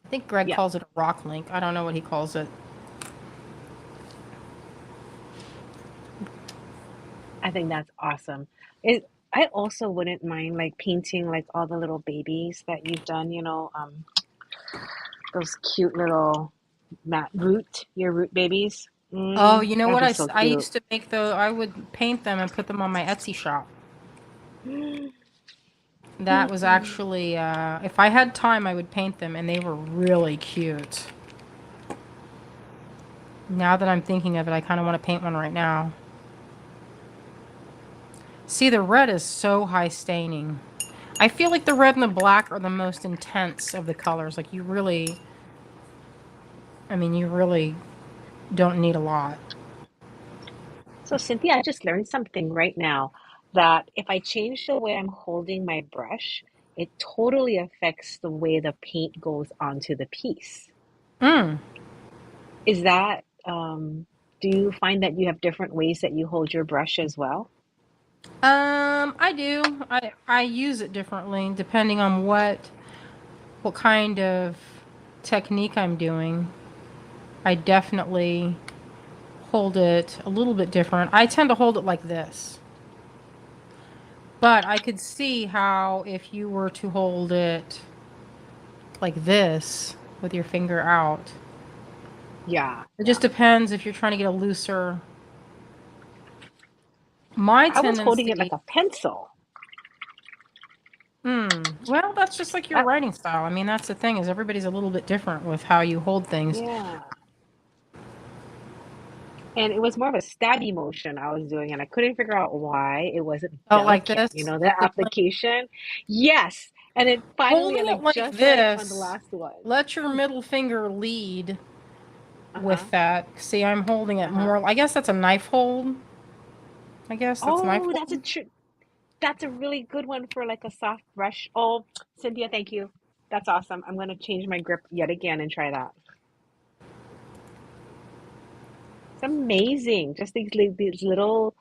I think Greg Yeah. calls it a rock link. I don't know what he calls it. I think that's awesome. I also wouldn't mind like painting like all the little babies that you've done, those cute little your root babies. Oh, you know That'd what? be so I cute. used to make I would paint them and put them on my Etsy shop. That was actually, if I had time, I would paint them, and they were really cute. Now that I'm thinking of it, I kind of want to paint one right now. See, the red is so high staining. I feel like the red and the black are the most intense of the colors. Like, you really don't need a lot. So Cynthia, I just learned something right now that if I change the way I'm holding my brush, it totally affects the way the paint goes onto the piece. Is that, do you find that you have different ways that you hold your brush as well? I do. I use it differently depending on what kind of technique I'm doing. I definitely hold it a little bit different. I tend to hold it like this. But I could see how if you were to hold it like this with your finger out. Yeah. It just depends if you're trying to get a looser. My I was holding it tendency... like a pencil. Well, that's just like your That, writing style. I mean, that's the thing, is everybody's a little bit different with how you hold things. yeah. And it was more of a stabby motion I was doing, and I couldn't figure out why it wasn't Oh, like delicate. this? The application. Yes. And then finally, Holding it like just like on the this, last one. let your middle finger lead Uh-huh. with that. See, I'm holding it Uh-huh. more. I guess that's a knife hold. I guess that's knife Oh, hold. that's a really good one for like a soft brush. Oh, Cynthia, thank you. That's awesome. I'm going to change my grip yet again and try that. It's amazing. Just these little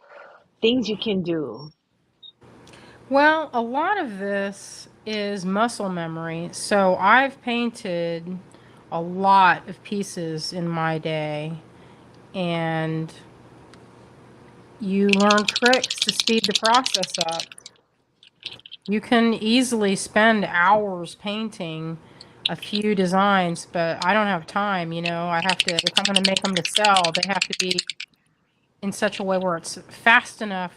things you can do. Well, a lot of this is muscle memory. So I've painted a lot of pieces in my day, and you learn tricks to speed the process up. You can easily spend hours painting a few designs, but I don't have time, I have to, if I'm going to make them to sell, they have to be in such a way where it's fast enough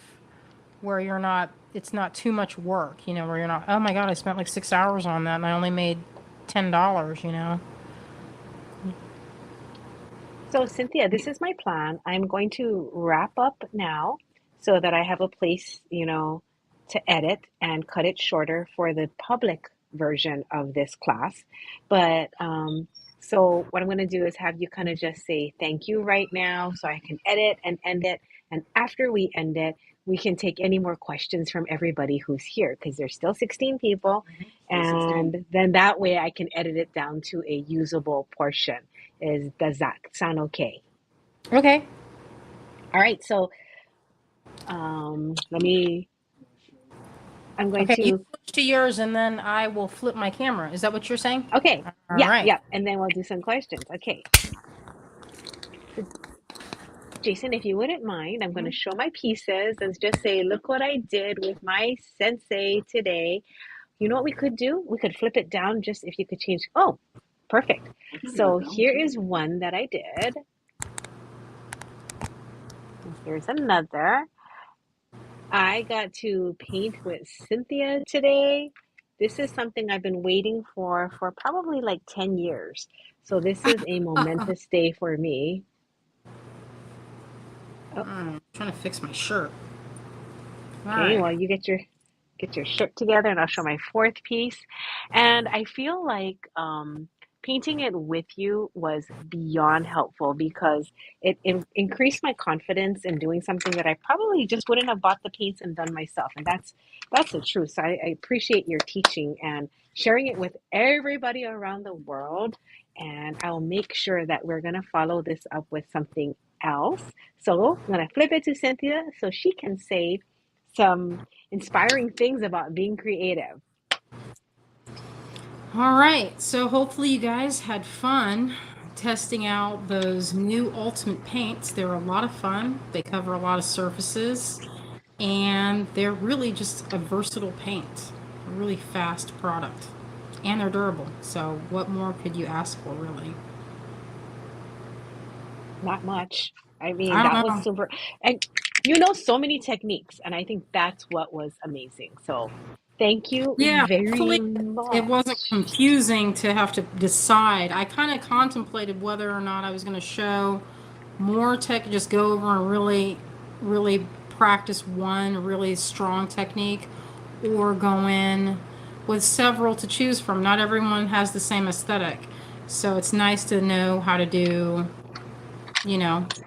where it's not too much work, where you're not, oh my God, I spent like 6 hours on that and I only made $10. So, Cynthia, this is my plan. I'm going to wrap up now so that I have a place, to edit and cut it shorter for the public version of this class. But so what I'm going to do is have you kind of just say thank you right now so I can edit and end it. And after we end it, we can take any more questions from everybody who's here because there's still 16 people. And then that way I can edit it down to a usable portion. Does that sound okay? Okay. All right. So I'm going Okay, you to, switch to yours and then I will flip my camera. Is that what you're saying? okay. All Yeah. right. Yeah. And then we'll do some questions. Okay. Jason, if you wouldn't mind, I'm going to show my pieces and just say, look what I did with my sensei today. You know what we could do? We could flip it down just if you could change. Oh, perfect. So here is one that I did. Here's another. I got to paint with Cynthia today. This is something I've been waiting for probably like 10 years. So this is a momentous day for me. Oh. I'm trying to fix my shirt. Okay, well, you get your shirt together and I'll show my fourth piece. And I feel like painting it with you was beyond helpful because it increased my confidence in doing something that I probably just wouldn't have bought the paints and done myself. And that's the truth. So I appreciate your teaching and sharing it with everybody around the world. And I'll make sure that we're going to follow this up with something else. So I'm going to flip it to Cynthia so she can say some inspiring things about being creative. All right, so hopefully you guys had fun testing out those new Ultimate paints. They're a lot of fun. They cover a lot of surfaces, and they're really just a versatile paint, a really fast product, and they're durable. So what more could you ask for, really? Not much. I mean, I that don't was know. super. And you know so many techniques, and I think that's what was amazing. So thank you Yeah, very hopefully it wasn't much. confusing to have to decide. I kind of contemplated whether or not I was going to show more tech, just go over and really, really practice one really strong technique, or go in with several to choose from. Not everyone has the same aesthetic. So it's nice to know how to do,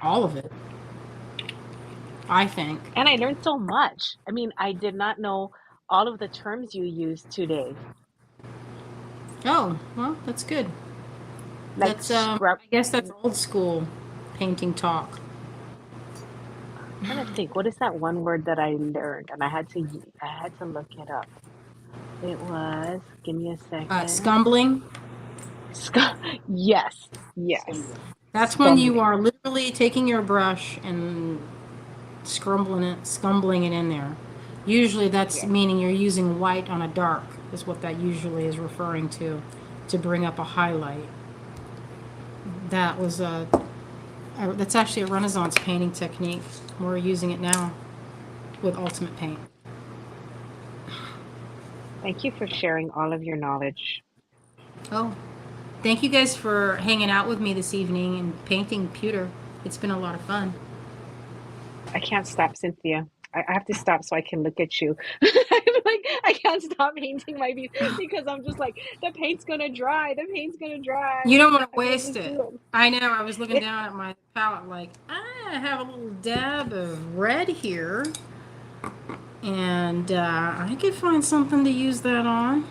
all of it, I think. And I learned so much. I mean, I did not know all of the terms you used today, Oh, well, that's good. like That's, I scrub. guess that's old school painting talk. I'm trying to think, what is that one word that I learned? And I had to look it up. It was, give me a second. Scumbling. Yes, yes. That's when you Scumbling. are literally taking your brush and scumbling it in there. Usually that's Yes. meaning you're using white on a dark, is what that usually is referring to bring up a highlight. That was that's actually a Renaissance painting technique. We're using it now with Ultimate Paint. Thank you for sharing all of your knowledge. Oh, thank you guys for hanging out with me this evening and painting pewter. It's been a lot of fun. I can't stop, Cynthia. I have to stop so I can look at you. I'm like, I can't stop painting my piece because I'm just like, the paint's gonna dry. The paint's gonna dry. You don't want to I can't waste just it. do it. I know. I was looking down at my palette like, I have a little dab of red here. And I could find something to use that on.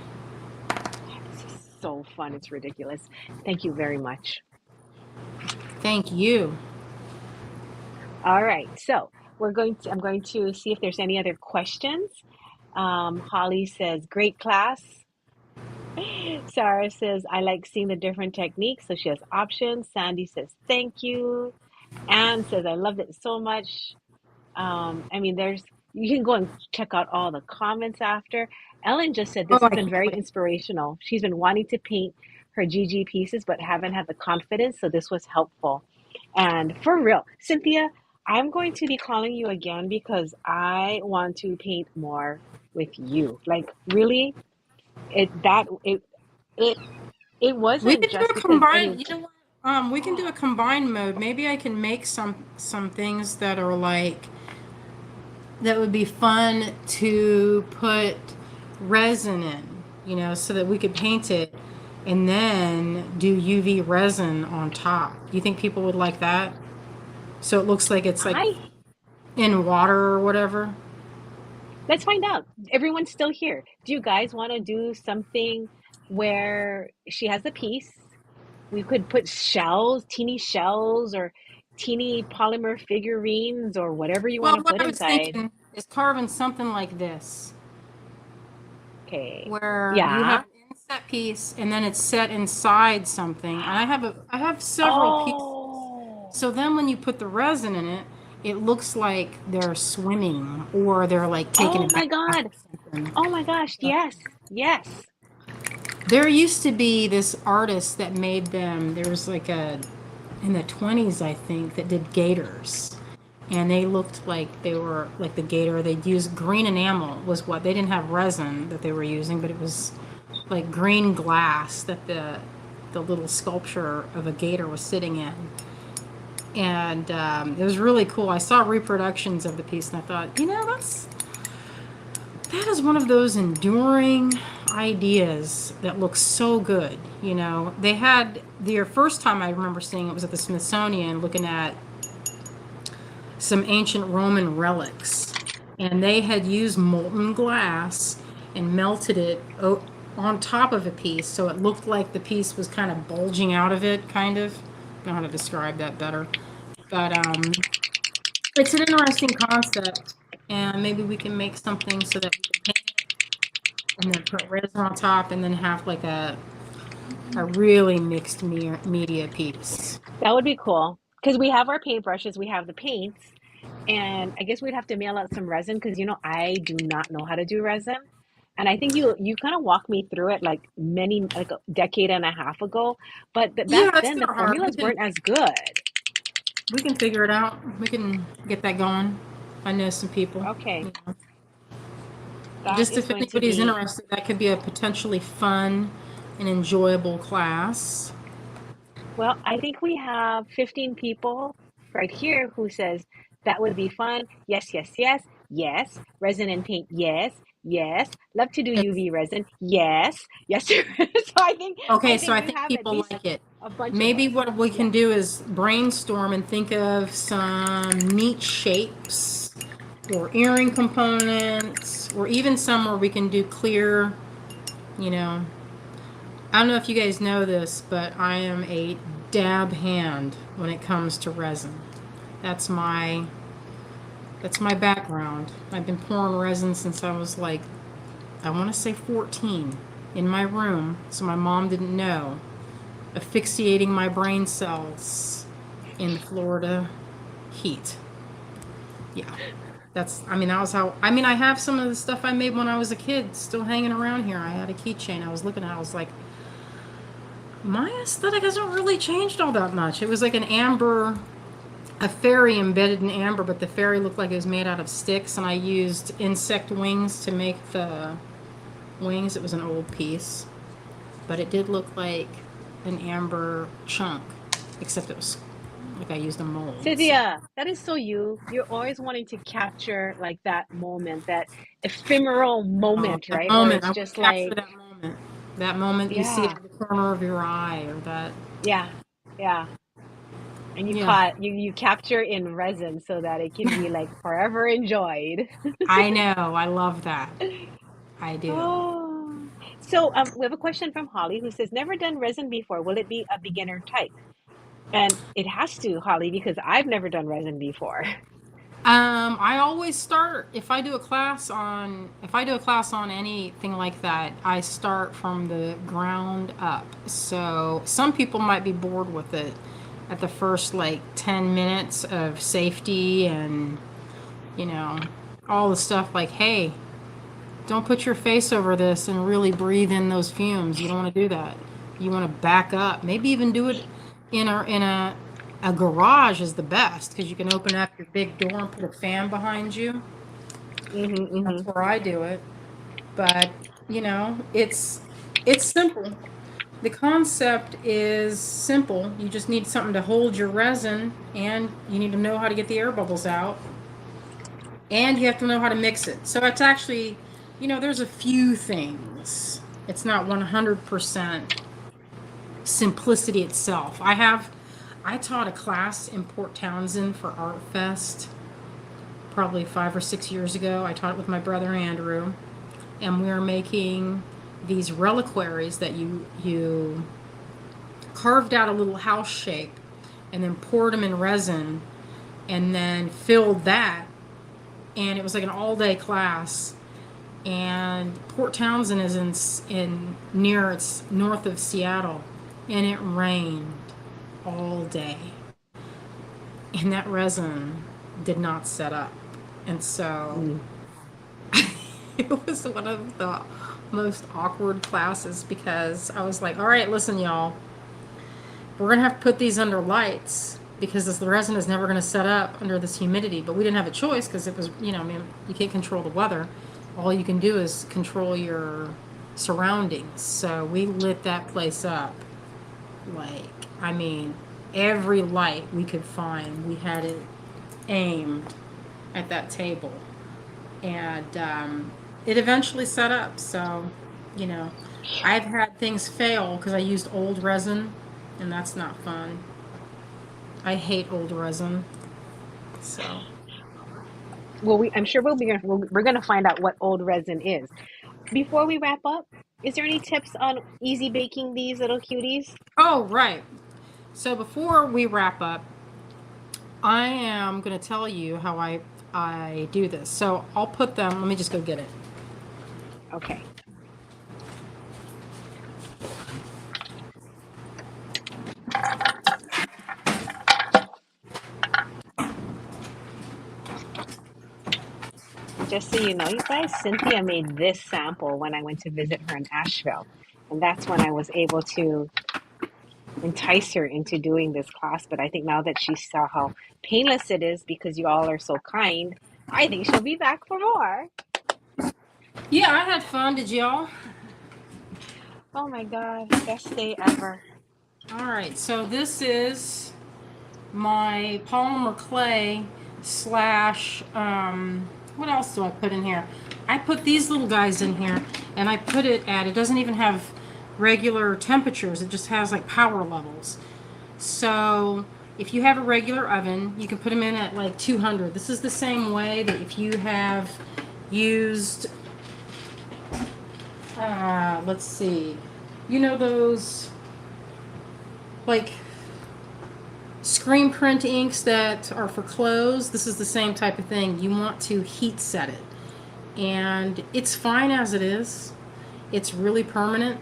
This is so fun. It's ridiculous. Thank you very much. Thank you. All right. So I'm going to see if there's any other questions. Holly says, great class. Sarah says, I like seeing the different techniques. So she has options. Sandy says, thank you. Anne says, I loved it so much. I mean, you can go and check out all the comments after. Ellen just said this Oh, has I been can't very wait. inspirational. She's been wanting to paint her GG pieces, but haven't had the confidence. So this was helpful. And for real, Cynthia, I'm going to be calling you again because I want to paint more with you. Like really, it We wasn't can do just a because I mean, combined. You know what? We can do a combined mode. Maybe I can make some things that are like that would be fun to put resin in. So that we could paint it and then do UV resin on top. Do you think people would like that? So it looks like it's like I in water or whatever. let's find out. Everyone's still here. Do you guys want to do something where she has a piece? We could put shells, teeny shells, or teeny polymer figurines, or whatever you want Well, to what put I was inside. thinking is carving something like this, Okay. where you have Yeah. an inset piece and then it's set inside something. And I have several pieces. So then when you put the resin in it, it looks like they're swimming or they're like taking a Oh my bath God. or something. Oh my gosh. Yes. Yes. There used to be this artist that made them. There was like in the 20s, I think, that did gators. And they looked like they were like the gator. They'd use green enamel was what they didn't have resin that they were using, but it was like green glass that the little sculpture of a gator was sitting in. And it was really cool. I saw reproductions of the piece, and I thought, that is one of those enduring ideas that looks so good. They had their first time I remember seeing it was at the Smithsonian, looking at some ancient Roman relics, and they had used molten glass and melted it on top of a piece, so it looked like the piece was kind of bulging out of it, kind of. I don't know how to describe that better, but it's an interesting concept, and maybe we can make something so that we can paint it and then put resin on top, and then have like a really mixed media piece. That would be cool. Because we have our paintbrushes, we have the paints, and I guess we'd have to mail out some resin because I do not know how to do resin. And I think you kind of walked me through it like a decade and a half ago. But back Yeah, it's then the not hard. formulas weren't as good. We can figure it out. We can get that going. I know some people. Okay. you know. That Just is if going to anybody's be interested, that could be a potentially fun and enjoyable class. well, I think we have 15 people right here who says that would be fun. Yes, yes, yes, yes. Resin and paint, yes, yes. Love to do UV resin, yes, yes. So Okay, I so think I we think have at people least like it. a bunch of Maybe us. what we Yeah. can do is brainstorm and think of some neat shapes or earring components, or even some where we can do clear, you know. I don't know if you guys know this, but I am a dab hand when it comes to resin. That's my background. I've been pouring resin since I was like, I want to say 14, in my room, so my mom didn't know, asphyxiating my brain cells in the Florida heat. Yeah. That was how, I have some of the stuff I made when I was a kid still hanging around here. I had a keychain I was looking at. I was like, my aesthetic hasn't really changed all that much. It was like a fairy embedded in amber, but the fairy looked like it was made out of sticks, and I used insect wings to make the wings. It was an old piece, but it did look like an amber chunk, except it was like I used a mold. Cynthia, that is so you. You're always wanting to capture like that moment, that ephemeral moment, That right? Where moment, I it's want to just capture like, that moment. That moment you see yeah, out of the corner of your eye, or that, yeah, yeah. And yeah. you capture in resin so that it can be like forever enjoyed. I know, I love that. I do. Oh, so we have a question from Holly who says, never done resin before. Will it be a beginner type? And it has to, Holly, because I've never done resin before. I always start if I do a class on anything like that, I start from the ground up. So some people might be bored with it at the first like 10 minutes of safety and you know all the stuff like, hey, don't put your face over this and really breathe in those fumes. You don't want to do that. You want to back up. Maybe even do it in a garage is the best because you can open up your big door and put a fan behind you. That's where I do it. But it's simple. The concept is simple. You just need something to hold your resin, and you need to know how to get the air bubbles out, and you have to know how to mix it. So it's actually, there's a few things. It's not 100% simplicity itself. I taught a class in Port Townsend for Art Fest probably 5 or 6 years ago. I taught it with my brother Andrew, and we were making these reliquaries that you carved out a little house shape and then poured them in resin and then filled that, and it was like an all-day class. And Port Townsend is it's north of Seattle, and it rained all day. and that resin did not set up. And so it was one of the most awkward classes because I was like, all right, listen, y'all, we're going to have to put these under lights because the resin is never going to set up under this humidity. But we didn't have a choice because it was, I mean, you can't control the weather. All you can do is control your surroundings. So we lit that place up. Like, I mean, every light we could find, we had it aimed at that table. And it eventually set up. So, I've had things fail because I used old resin, and that's not fun. I hate old resin. So, Well, I'm sure we're gonna find out what old resin is. Before we wrap up, is there any tips on easy baking these little cuties? oh, right. So before we wrap up, I am going to tell you how I do this. So I'll put them, let me just go get it. Okay. Just so you know, you guys, Cynthia made this sample when I went to visit her in Asheville. And that's when I was able to entice her into doing this class. But I think now that she saw how painless it is because you all are so kind, I think she'll be back for more. Yeah, I had fun. Did y'all? Oh my God, best day ever. All right, so this is my polymer clay slash, what else do I put in here? I put these little guys in here, and I put it doesn't even have regular temperatures. It just has like power levels. So if you have a regular oven, you can put them in at like 200. This is the same way that if you have used, let's see, those like screen print inks that are for clothes. This is the same type of thing. You want to heat set it. And it's fine as it is. It's really permanent.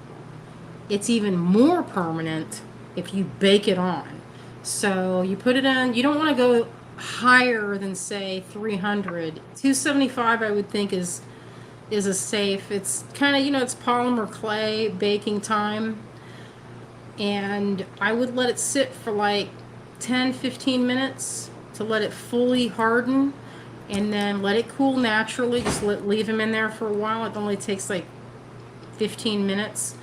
It's even more permanent if you bake it on. So you put it in, you don't want to go higher than say 300. 275 I would think is a safe. It's kind of, it's polymer clay baking time. And I would let it sit for like 10-15 minutes to let it fully harden, and then let it cool naturally. Just leave them in there for a while. It only takes like 15 minutes,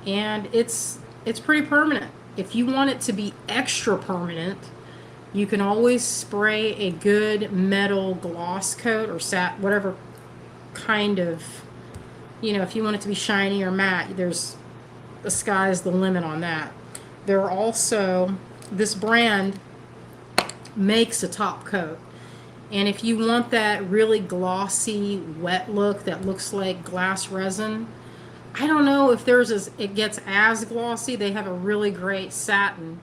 and it's pretty permanent. If you want it to be extra permanent, you can always spray a good metal gloss coat or whatever kind of, if you want it to be shiny or matte, the sky's the limit on that. There are also, this brand makes a top coat. And if you want that really glossy, wet look that looks like glass resin, I don't know if it gets as glossy. They have a really great satin,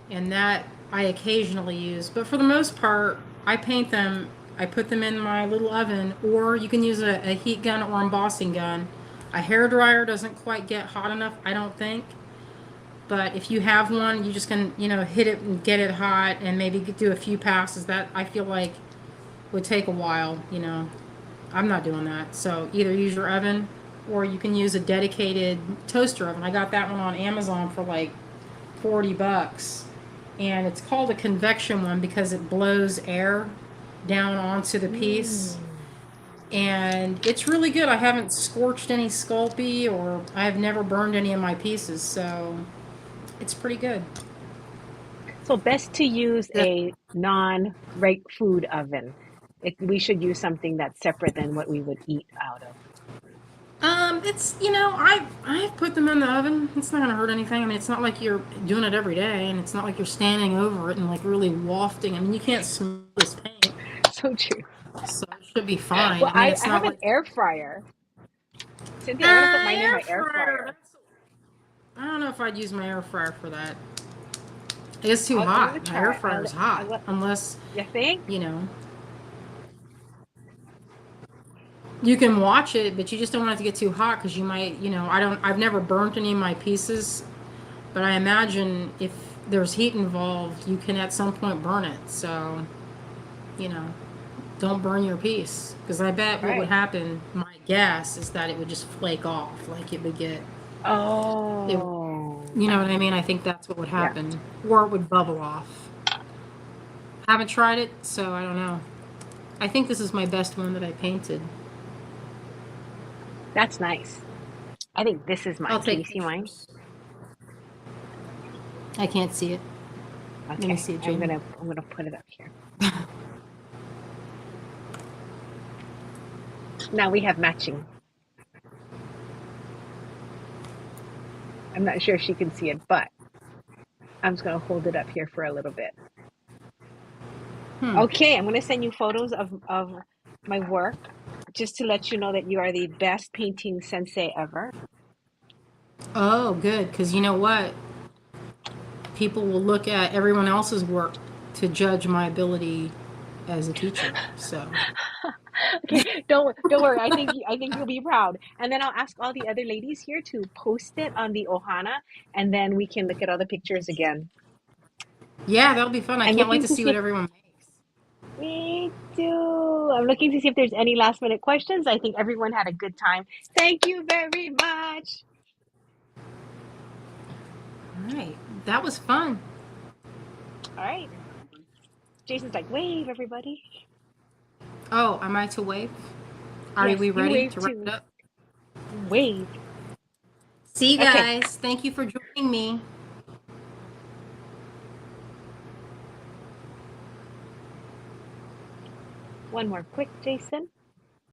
and that I occasionally use. But for the most part, I paint them. I put them in my little oven, or you can use a heat gun or embossing gun. A hairdryer doesn't quite get hot enough, I don't think. But if you have one, you just can, hit it and get it hot and maybe do a few passes. That I feel like would take a while, I'm not doing that. So either use your oven, or you can use a dedicated toaster oven. I got that one on Amazon for like $40. And it's called a convection one because it blows air down onto the piece. And it's really good. I haven't scorched any Sculpey, or I've never burned any of my pieces, so it's pretty good. So best to use a non-reg food oven. We should use something that's separate than what we would eat out of. It's, I've put them in the oven. It's not gonna hurt anything. I mean, it's not like you're doing it every day, and it's not like you're standing over it and like really wafting. I mean, you can't smell this paint. So true. So it should be fine. Well, I mean, I have an air fryer. Cynthia, I want to put mine in my air fryer. I don't know if I'd use my air fryer for that. It's too hot. My air fryer is hot. Unless, you think? You can watch it, but you just don't want it to get too hot because you might, I've never burnt any of my pieces, but I imagine if there's heat involved, you can at some point burn it. So, don't burn your piece. Because I bet what would Right. happen, my guess, is that it would just flake off. Like it would get, Oh. you know what I mean? I think that's what would Yeah. happen. Or it would bubble off. Haven't tried it, so I don't know. I think this is my best one that I painted. That's nice. I think this is mine. I'll Can you take see mine? pictures. I can't see it. Okay. Let me see it, I'm Jamie. gonna put it up here. Now we have matching. I'm not sure if she can see it, but I'm just gonna hold it up here for a little bit. Okay, I'm gonna send you photos of my work just to let you know that you are the best painting sensei ever. Oh, good. Because you know what? People will look at everyone else's work to judge my ability as a teacher. So Okay, don't worry. I think you'll be proud. And then I'll ask all the other ladies here to post it on the Ohana, and then we can look at all the pictures again. yeah, that'll be fun. I I'm can't wait looking to to see see what if everyone makes. me too. I'm looking to see if there's any last minute questions. I think everyone had a good time. Thank you very much. All right, that was fun. All right. Jason's like, wave, everybody. Oh, am I to wave? Are Yes, we you ready wave to wrap it too. up? Wave. See you Okay. guys. Thank you for joining me. One more quick, Jason.